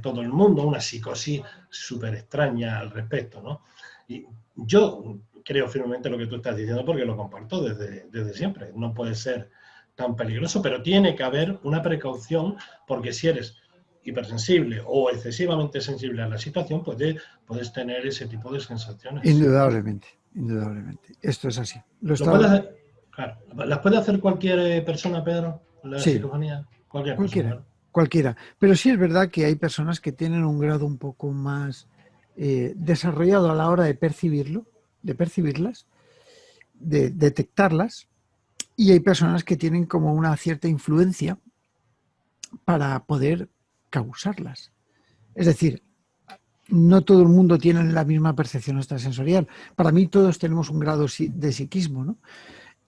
Speaker 2: todo el mundo, una psicosis súper extraña al respecto, ¿no? Y yo creo firmemente lo que tú estás diciendo porque lo comparto desde siempre. No puede ser tan peligroso, pero tiene que haber una precaución porque si eres hipersensible o excesivamente sensible a la situación, puedes tener ese tipo de sensaciones.
Speaker 3: Indudablemente, indudablemente. Esto es así.
Speaker 2: ¿Lo puedes hacer? Claro. ¿Las puede hacer cualquier persona, Pedro? La
Speaker 3: Sí,
Speaker 2: psicofonía. Cualquier persona,
Speaker 3: cualquiera,
Speaker 2: ¿no?
Speaker 3: cualquiera. Pero sí es verdad que hay personas que tienen un grado un poco más desarrollado a la hora de percibirlo, de percibirlas, de detectarlas, y hay personas que tienen como una cierta influencia para poder causarlas. Es decir, no todo el mundo tiene la misma percepción extrasensorial. Para mí todos tenemos un grado de psiquismo, ¿no?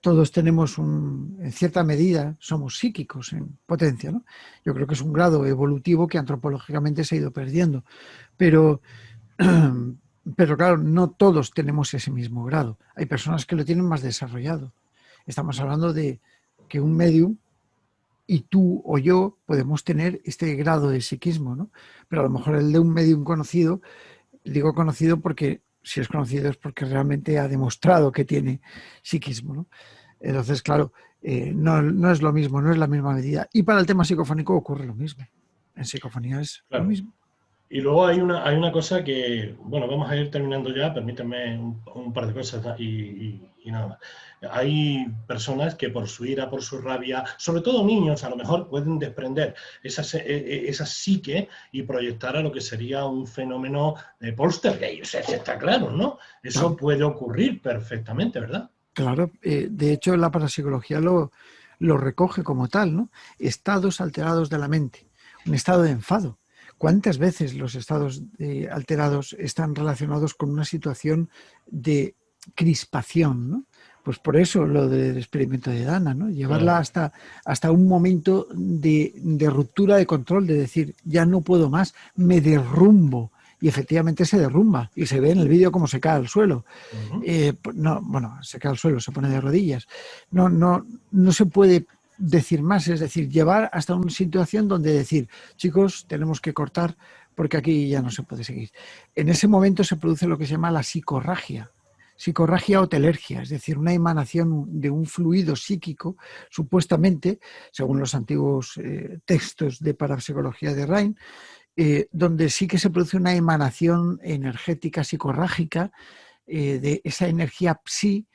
Speaker 3: Todos tenemos en cierta medida, somos psíquicos en potencia, ¿no? Yo creo que es un grado evolutivo que antropológicamente se ha ido perdiendo. Pero, pero claro, no todos tenemos ese mismo grado. Hay personas que lo tienen más desarrollado. Estamos hablando de que un medium y tú o yo podemos tener este grado de psiquismo, ¿no? Pero a lo mejor el de un medium conocido, digo conocido porque si es conocido es porque realmente ha demostrado que tiene psiquismo, ¿no? Entonces, claro, no es lo mismo, no es la misma medida. Y para el tema psicofónico ocurre lo mismo. En psicofonía es lo
Speaker 2: Claro.
Speaker 3: mismo.
Speaker 2: Y luego hay una cosa que, bueno, vamos a ir terminando ya, permíteme un par de cosas y nada más. Hay personas que por su ira, por su rabia, sobre todo niños, a lo mejor pueden desprender esa psique y proyectar a lo que sería un fenómeno de poltergeist, está claro, ¿no? Eso
Speaker 3: Claro,
Speaker 2: puede ocurrir perfectamente, ¿verdad?
Speaker 3: claro. De hecho, la parapsicología lo recoge como tal, ¿no? Estados alterados de la mente, un estado de enfado. ¿Cuántas veces los estados alterados están relacionados con una situación de crispación, ¿no? Pues por eso lo del experimento de Dana, ¿no? Llevarla
Speaker 2: Claro.
Speaker 3: hasta un momento de ruptura de control, de decir, ya no puedo más, me derrumbo. Y efectivamente se derrumba y se ve en el vídeo cómo se cae al suelo.
Speaker 2: Ujú.
Speaker 3: No, bueno, se cae al suelo, se pone de rodillas. No se puede decir más, es decir, llevar hasta una situación donde decir, chicos, tenemos que cortar porque aquí ya no se puede seguir. En ese momento se produce lo que se llama la psicorragia o telergia, es decir, una emanación de un fluido psíquico, supuestamente, según los antiguos textos de parapsicología de Rhine, donde sí que se produce una emanación energética psicorrágica de esa energía psi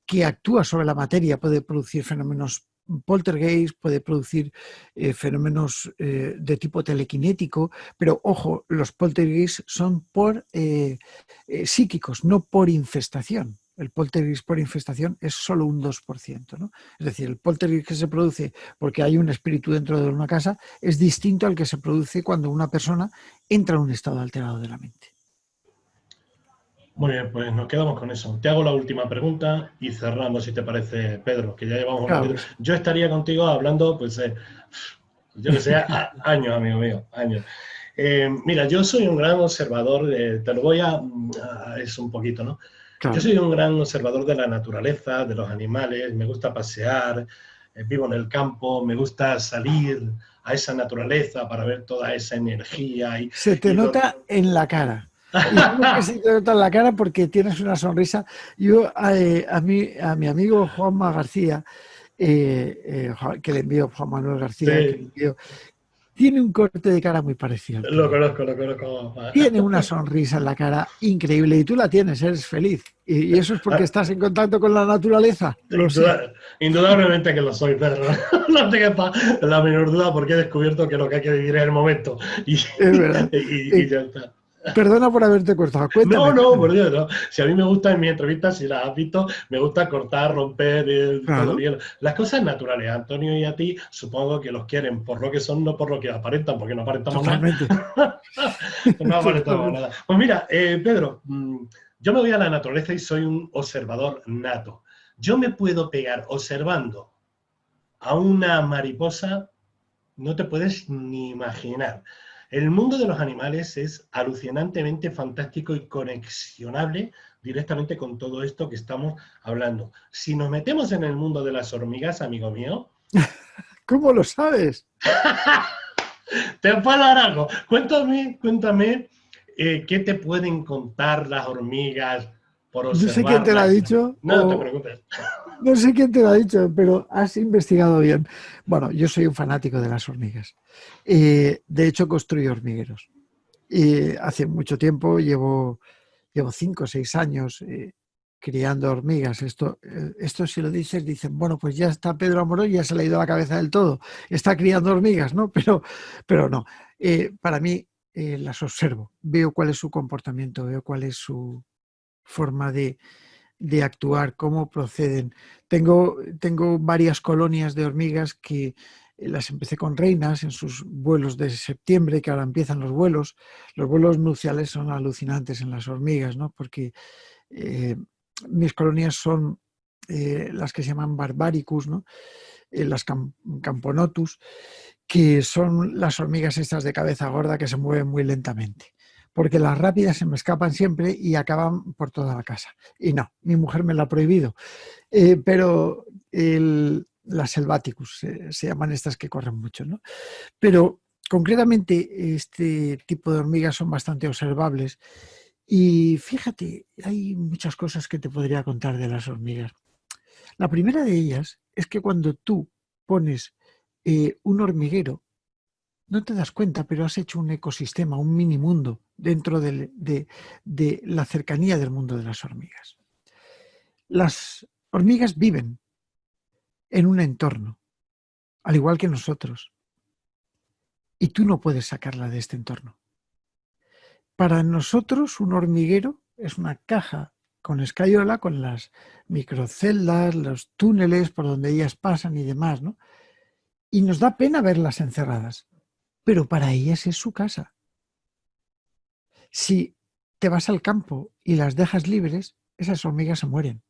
Speaker 3: que actúa sobre la materia, puede producir fenómenos poltergeist, puede producir fenómenos de tipo telequinético, pero ojo, los poltergeist son por psíquicos, no por infestación. El poltergeist por infestación es solo un 2%, ¿no? Es decir, el poltergeist que se produce porque hay un espíritu dentro de una casa es distinto al que se produce cuando una persona entra en un estado alterado de la mente.
Speaker 2: Muy bien, pues nos quedamos con eso. Te hago la última pregunta y cerramos, si te parece, Pedro, que ya llevamos un
Speaker 3: Claro,
Speaker 2: ratito. Yo estaría contigo hablando, pues, yo que sé, años, amigo mío, años. Mira, yo soy un gran observador, te lo voy es un poquito, ¿no? Yo
Speaker 3: claro.
Speaker 2: soy un gran observador de la naturaleza, de los animales, me gusta pasear, vivo en el campo, me gusta salir a esa naturaleza para ver toda esa energía
Speaker 3: Se te
Speaker 2: y todo.
Speaker 3: nota en la cara. Y digo que se te nota en la cara porque tienes una sonrisa. Yo a mi amigo Juanma García, que le envío, Juan Manuel García, que le
Speaker 2: Sí,
Speaker 3: envío, tiene un corte de cara muy parecido al
Speaker 2: lo
Speaker 3: tuyo.
Speaker 2: conozco, lo conozco.
Speaker 3: Tiene una sonrisa en la cara increíble y tú la tienes, eres feliz. Y eso es porque estás en contacto con la naturaleza, lo sé.
Speaker 2: Indudablemente que lo soy, Pedro. No te quepa la menor duda porque he descubierto que lo que hay que vivir es el momento. Y,
Speaker 3: Es verdad.
Speaker 2: y
Speaker 3: Eh,
Speaker 2: ya está.
Speaker 3: Perdona por haberte cortado.
Speaker 2: No,
Speaker 3: Cuéntame,
Speaker 2: no, por
Speaker 3: cuéntame.
Speaker 2: Dios, no. Si a mí me gusta en mi entrevista, si las has visto, me gusta cortar, romper todo el
Speaker 3: Claro,
Speaker 2: hielo. Las cosas naturales, a Antonio y a ti, supongo que los quieren por lo que son, no por lo que aparentan, porque no aparentamos nada.
Speaker 3: totalmente.
Speaker 2: No aparentamos
Speaker 3: Totalmente.
Speaker 2: nada. Pues mira, Pedro, yo me voy a la naturaleza y soy un observador nato. Yo me puedo pegar observando a una mariposa, no te puedes ni imaginar. El mundo de los animales es alucinantemente fantástico y conexionable directamente con todo esto que estamos hablando. Si nos metemos en el mundo de las hormigas, amigo mío,
Speaker 3: ¿Cómo lo sabes?
Speaker 2: te puedo dar algo. Cuéntame qué te pueden contar las hormigas por
Speaker 3: No sé quién te lo ha
Speaker 2: observarlas.
Speaker 3: dicho
Speaker 2: No te
Speaker 3: o
Speaker 2: preocupes.
Speaker 3: no sé quién te lo ha dicho, pero has investigado bien. Bueno, yo soy un fanático de las hormigas. De hecho, construyo hormigueros. Y hace mucho tiempo llevo 5 o 6 años criando hormigas. Esto si lo dices, dicen, bueno, pues ya está Pedro Amorós, ya se le ha ido la cabeza del todo. Está criando hormigas, ¿no? Pero no. Para mí las observo, veo cuál es su comportamiento, veo cuál es su forma de actuar, cómo proceden. Tengo varias colonias de hormigas que las empecé con reinas en sus vuelos de septiembre, que ahora empiezan los vuelos. Los vuelos nupciales son alucinantes en las hormigas, ¿no? Porque eh, mis colonias son las que se llaman Barbaricus, ¿no? Las Camponotus, que son las hormigas estas de cabeza gorda que se mueven muy lentamente. Porque las rápidas se me escapan siempre y acaban por toda la casa. Y no, mi mujer me lo ha prohibido. Pero las Selvaticus se llaman estas que corren mucho, ¿no? Pero concretamente este tipo de hormigas son bastante observables. Y fíjate, hay muchas cosas que te podría contar de las hormigas. La primera de ellas es que cuando tú pones un hormiguero No te das cuenta, pero has hecho un ecosistema, un mini mundo dentro de la cercanía del mundo de las hormigas. Las hormigas viven en un entorno, al igual que nosotros, y tú no puedes sacarla de este entorno. Para nosotros, un hormiguero es una caja con escayola, con las microceldas, los túneles por donde ellas pasan y demás, ¿no? Y nos da pena verlas encerradas, pero para ellas es su casa. Si te vas al campo y las dejas libres, esas hormigas se mueren,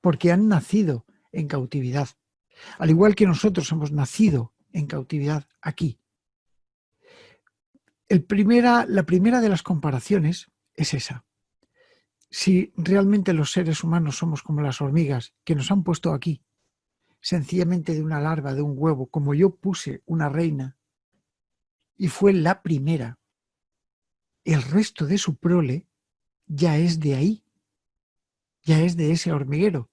Speaker 3: porque han nacido en cautividad, al igual que nosotros hemos nacido en cautividad aquí. La primera de las comparaciones es esa. Si realmente los seres humanos somos como las hormigas que nos han puesto aquí, sencillamente de una larva, de un huevo, como yo puse una reina, y fue la primera, el resto de su prole ya es de ahí, ya es de ese hormiguero.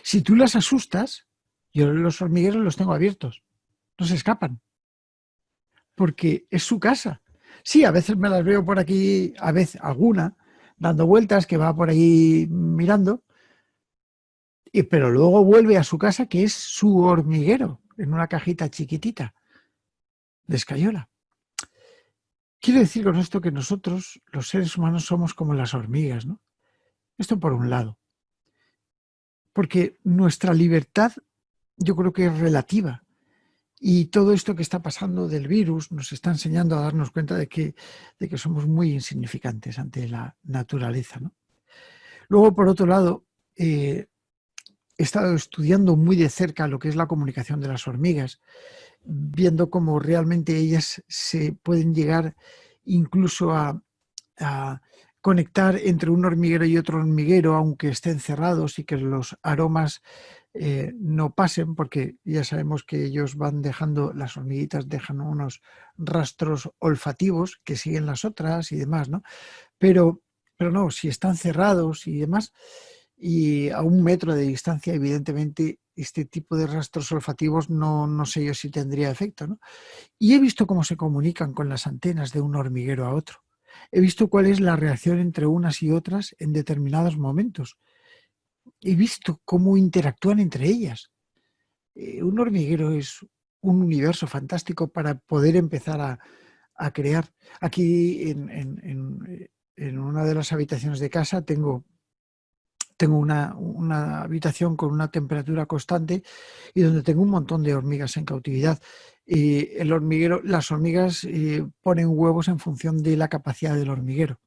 Speaker 3: Si tú las asustas, yo los hormigueros los tengo abiertos, no se escapan, porque es su casa. Sí, a veces me las veo por aquí, a veces alguna, dando vueltas, que va por ahí mirando, pero luego vuelve a su casa, que es su hormiguero, en una cajita chiquitita de escayola. Quiero decir con esto que nosotros, los seres humanos, somos como las hormigas, ¿no? Esto por un lado. Porque nuestra libertad yo creo que es relativa. Y todo esto que está pasando del virus nos está enseñando a darnos cuenta de que somos muy insignificantes ante la naturaleza, ¿no? Luego, por otro lado, he estado estudiando muy de cerca lo que es la comunicación de las hormigas, viendo cómo realmente ellas se pueden llegar incluso a conectar entre un hormiguero y otro hormiguero, aunque estén cerrados y que los aromas no pasen, porque ya sabemos que ellos van dejando, las hormiguitas dejan unos rastros olfativos que siguen las otras y demás, ¿no? Pero no, si están cerrados y demás, y a 1 metro de distancia, evidentemente, este tipo de rastros olfativos no sé yo si tendría efecto, ¿no? Y he visto cómo se comunican con las antenas de un hormiguero a otro. He visto cuál es la reacción entre unas y otras en determinados momentos. He visto cómo interactúan entre ellas. Un hormiguero es un universo fantástico para poder empezar a crear. Aquí en una de las habitaciones de casa tengo una habitación con una temperatura constante y donde tengo un montón de hormigas en cautividad. El hormiguero, las hormigas ponen huevos en función de la capacidad del hormiguero.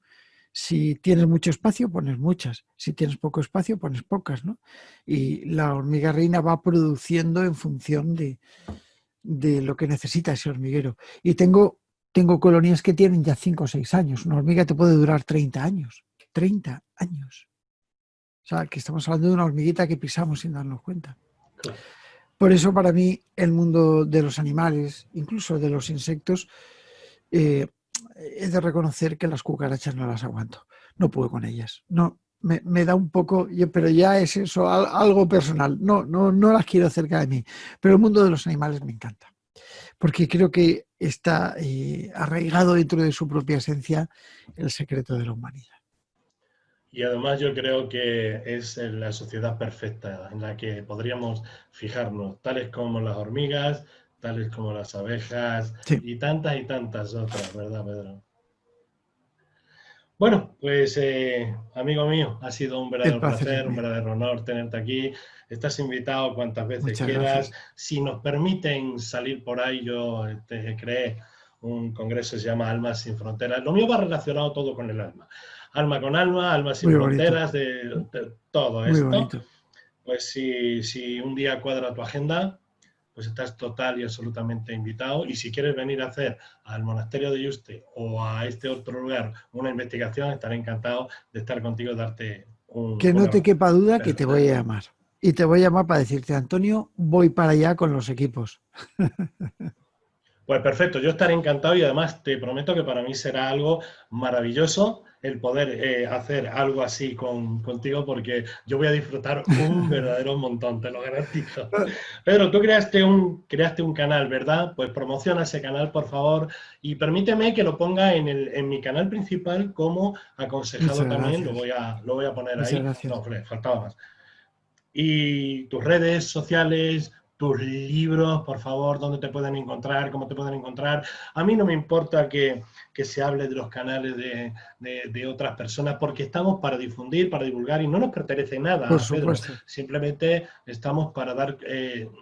Speaker 3: Si tienes mucho espacio, pones muchas. Si tienes poco espacio, pones pocas, ¿no? Y la hormiga reina va produciendo en función de lo que necesita ese hormiguero. Y tengo colonias que tienen ya 5 o 6 años. Una hormiga te puede durar 30 años. 30 años. O sea, que estamos hablando de una hormiguita que pisamos sin darnos cuenta.
Speaker 2: Claro.
Speaker 3: Por eso, para mí, el mundo de los animales, incluso de los insectos, he de reconocer que las cucarachas no las aguanto. No puedo con ellas. No, me da un poco, pero ya es eso, algo personal. No las quiero cerca de mí. Pero el mundo de los animales me encanta. Porque creo que está arraigado dentro de su propia esencia el secreto de la humanidad.
Speaker 2: Y además yo creo que es la sociedad perfecta en la que podríamos fijarnos, tales como las hormigas, tales como las abejas
Speaker 3: Sí.
Speaker 2: y tantas otras, ¿verdad, Pedro? Bueno, pues amigo mío, ha sido un
Speaker 3: El
Speaker 2: verdadero
Speaker 3: placer es
Speaker 2: placer, un
Speaker 3: mío.
Speaker 2: verdadero honor tenerte aquí. Estás invitado cuantas veces
Speaker 3: Muchas
Speaker 2: quieras.
Speaker 3: gracias.
Speaker 2: Si nos permiten salir por ahí, yo creé un congreso que se llama Almas sin Fronteras. Lo mío va relacionado todo con el alma. Alma con alma, almas sin
Speaker 3: Muy bonito.
Speaker 2: fronteras, de todo
Speaker 3: Muy
Speaker 2: esto.
Speaker 3: bonito.
Speaker 2: Pues si un día cuadra tu agenda, pues estás total y absolutamente invitado. Y si quieres venir a hacer al monasterio de Yuste o a este otro lugar una investigación, estaré encantado de estar contigo y darte
Speaker 3: Que no te quepa duda que te voy a
Speaker 2: perfecto.
Speaker 3: llamar. Y te voy a llamar para decirte, Antonio, voy para allá con los equipos.
Speaker 2: Pues perfecto, yo estaré encantado y además te prometo que para mí será algo maravilloso el poder hacer algo así contigo, porque yo voy a disfrutar un verdadero montón, te lo garantizo. Pedro, tú creaste un canal, ¿verdad? Pues promociona ese canal, por favor, y permíteme que lo ponga en mi canal principal como aconsejado
Speaker 3: Muchas
Speaker 2: también,
Speaker 3: gracias.
Speaker 2: lo voy a poner
Speaker 3: Muchas
Speaker 2: ahí.
Speaker 3: gracias.
Speaker 2: No, faltaba más. Y tus redes sociales, tus libros, por favor, dónde te pueden encontrar, cómo te pueden encontrar. A mí no me importa que se hable de los canales de otras personas, porque estamos para difundir, para divulgar, y no nos pertenece
Speaker 3: Por
Speaker 2: nada, Pedro.
Speaker 3: supuesto.
Speaker 2: Simplemente estamos para dar,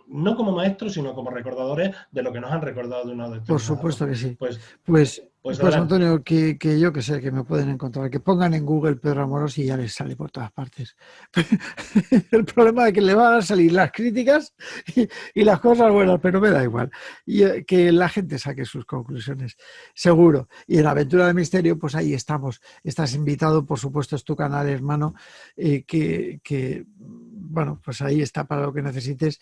Speaker 2: no como maestros, sino como recordadores de lo que nos han recordado de una
Speaker 3: Por
Speaker 2: determinada
Speaker 3: supuesto
Speaker 2: forma.
Speaker 3: que sí.
Speaker 2: Pues,
Speaker 3: Pues,
Speaker 2: pues
Speaker 3: pues
Speaker 2: adelante.
Speaker 3: Antonio, que yo que sé, que me pueden encontrar, que pongan en Google Pedro Amorós y ya les sale por todas partes. El problema es que le van a salir las críticas y las cosas buenas, pero me da igual. Y que la gente saque sus conclusiones, seguro. Y en Aventura de Misterio, pues ahí estamos. Estás invitado, por supuesto, es tu canal, hermano, bueno, pues ahí está para lo que necesites.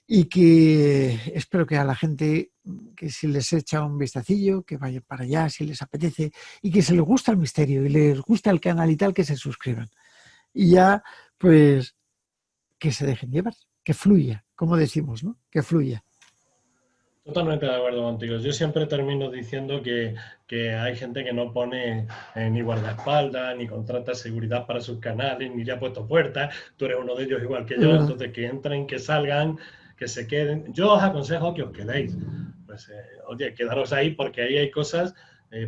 Speaker 3: Y que espero que a la gente, que si les echa un vistacillo, que vayan para allá si les apetece, y que se les gusta el misterio y les gusta el canal y tal, que se suscriban. Y ya, pues, que se dejen llevar, que fluya, como decimos, ¿no? Que fluya.
Speaker 2: Totalmente de acuerdo contigo. Yo siempre termino diciendo que hay gente que no pone ni guardaespaldas, ni contrata seguridad para sus canales, ni le ha puesto puertas. Tú eres uno de ellos igual que
Speaker 3: Es
Speaker 2: yo,
Speaker 3: verdad.
Speaker 2: entonces que entren, que salgan, que se queden. Yo os aconsejo que os quedéis. Pues, oye, quedaros ahí porque ahí hay cosas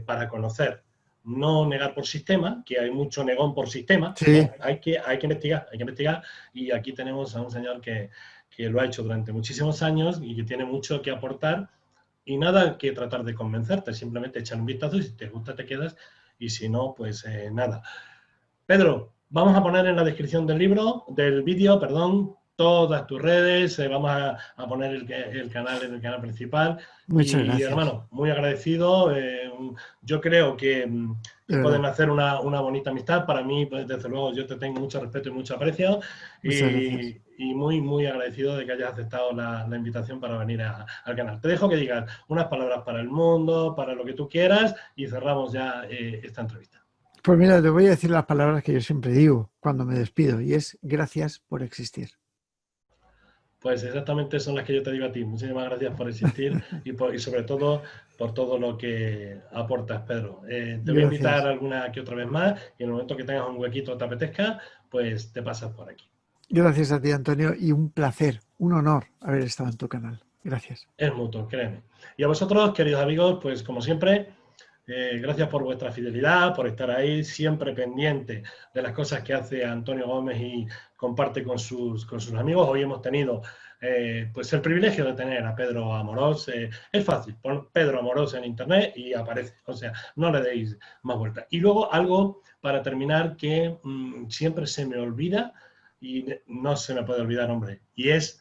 Speaker 2: para conocer. No negar por sistema, que hay mucho negón por sistema.
Speaker 3: Sí,
Speaker 2: No, hay que investigar, hay que investigar. Y aquí tenemos a un señor que lo ha hecho durante muchísimos años y que tiene mucho que aportar y nada que tratar de convencerte, simplemente echar un vistazo y si te gusta te quedas y si no, pues nada. Pedro, vamos a poner en la descripción del vídeo, perdón, todas tus redes, vamos a poner el canal en el canal principal
Speaker 3: muchas
Speaker 2: y
Speaker 3: gracias.
Speaker 2: hermano, muy agradecido. Yo creo que
Speaker 3: De
Speaker 2: pueden
Speaker 3: verdad,
Speaker 2: hacer una bonita amistad. Para mí, pues, desde luego, yo te tengo mucho respeto y mucho aprecio
Speaker 3: muchas gracias.
Speaker 2: y muy, muy agradecido de que hayas aceptado la invitación para venir al canal. Te dejo que digas unas palabras para el mundo, para lo que tú quieras y cerramos ya esta entrevista.
Speaker 3: Pues mira, te voy a decir las palabras que yo siempre digo cuando me despido, y es gracias por existir.
Speaker 2: Pues exactamente son las que yo te digo a ti. Muchísimas gracias por existir y sobre todo por todo lo que aportas, Pedro. Te voy a invitar
Speaker 3: Gracias.
Speaker 2: alguna que otra vez más y en el momento que tengas un huequito o te apetezca, pues te pasas por aquí.
Speaker 3: Gracias a ti, Antonio, y un placer, un honor haber estado en tu canal. Gracias.
Speaker 2: Es mutuo, créeme. Y a vosotros, queridos amigos, pues como siempre, gracias por vuestra fidelidad, por estar ahí, siempre pendiente de las cosas que hace Antonio Gómez y comparte con sus amigos. Hoy hemos tenido pues el privilegio de tener a Pedro Amorós. Es fácil, pon Pedro Amorós en internet y aparece. O sea, no le deis más vueltas. Y luego algo para terminar que siempre se me olvida y no se me puede olvidar, hombre, y es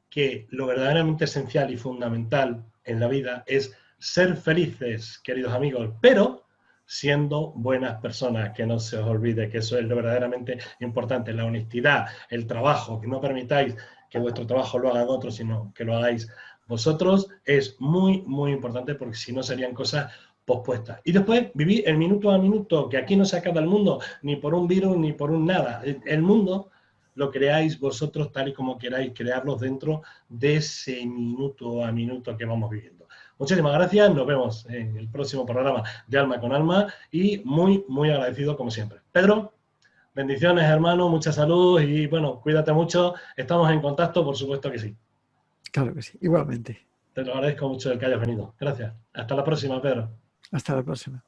Speaker 2: que lo verdaderamente esencial y fundamental en la vida es ser felices, queridos amigos, pero siendo buenas personas, que no se os olvide que eso es lo verdaderamente importante, la honestidad, el trabajo, que no permitáis que vuestro trabajo lo hagan otros, sino que lo hagáis vosotros, es muy, muy importante porque si no serían cosas pospuestas. Y después vivir el minuto a minuto, que aquí no se acaba el mundo, ni por un virus, ni por un nada. El mundo lo creáis vosotros tal y como queráis crearlos dentro de ese minuto a minuto que vamos viviendo. Muchísimas gracias, nos vemos en el próximo programa de Alma con Alma y muy, muy agradecido como siempre. Pedro, bendiciones hermano, mucha salud y bueno, cuídate mucho, estamos en contacto, por supuesto que sí.
Speaker 3: Claro que sí, igualmente.
Speaker 2: Te lo agradezco mucho el que hayas venido. Gracias. Hasta la próxima, Pedro.
Speaker 3: Hasta la próxima.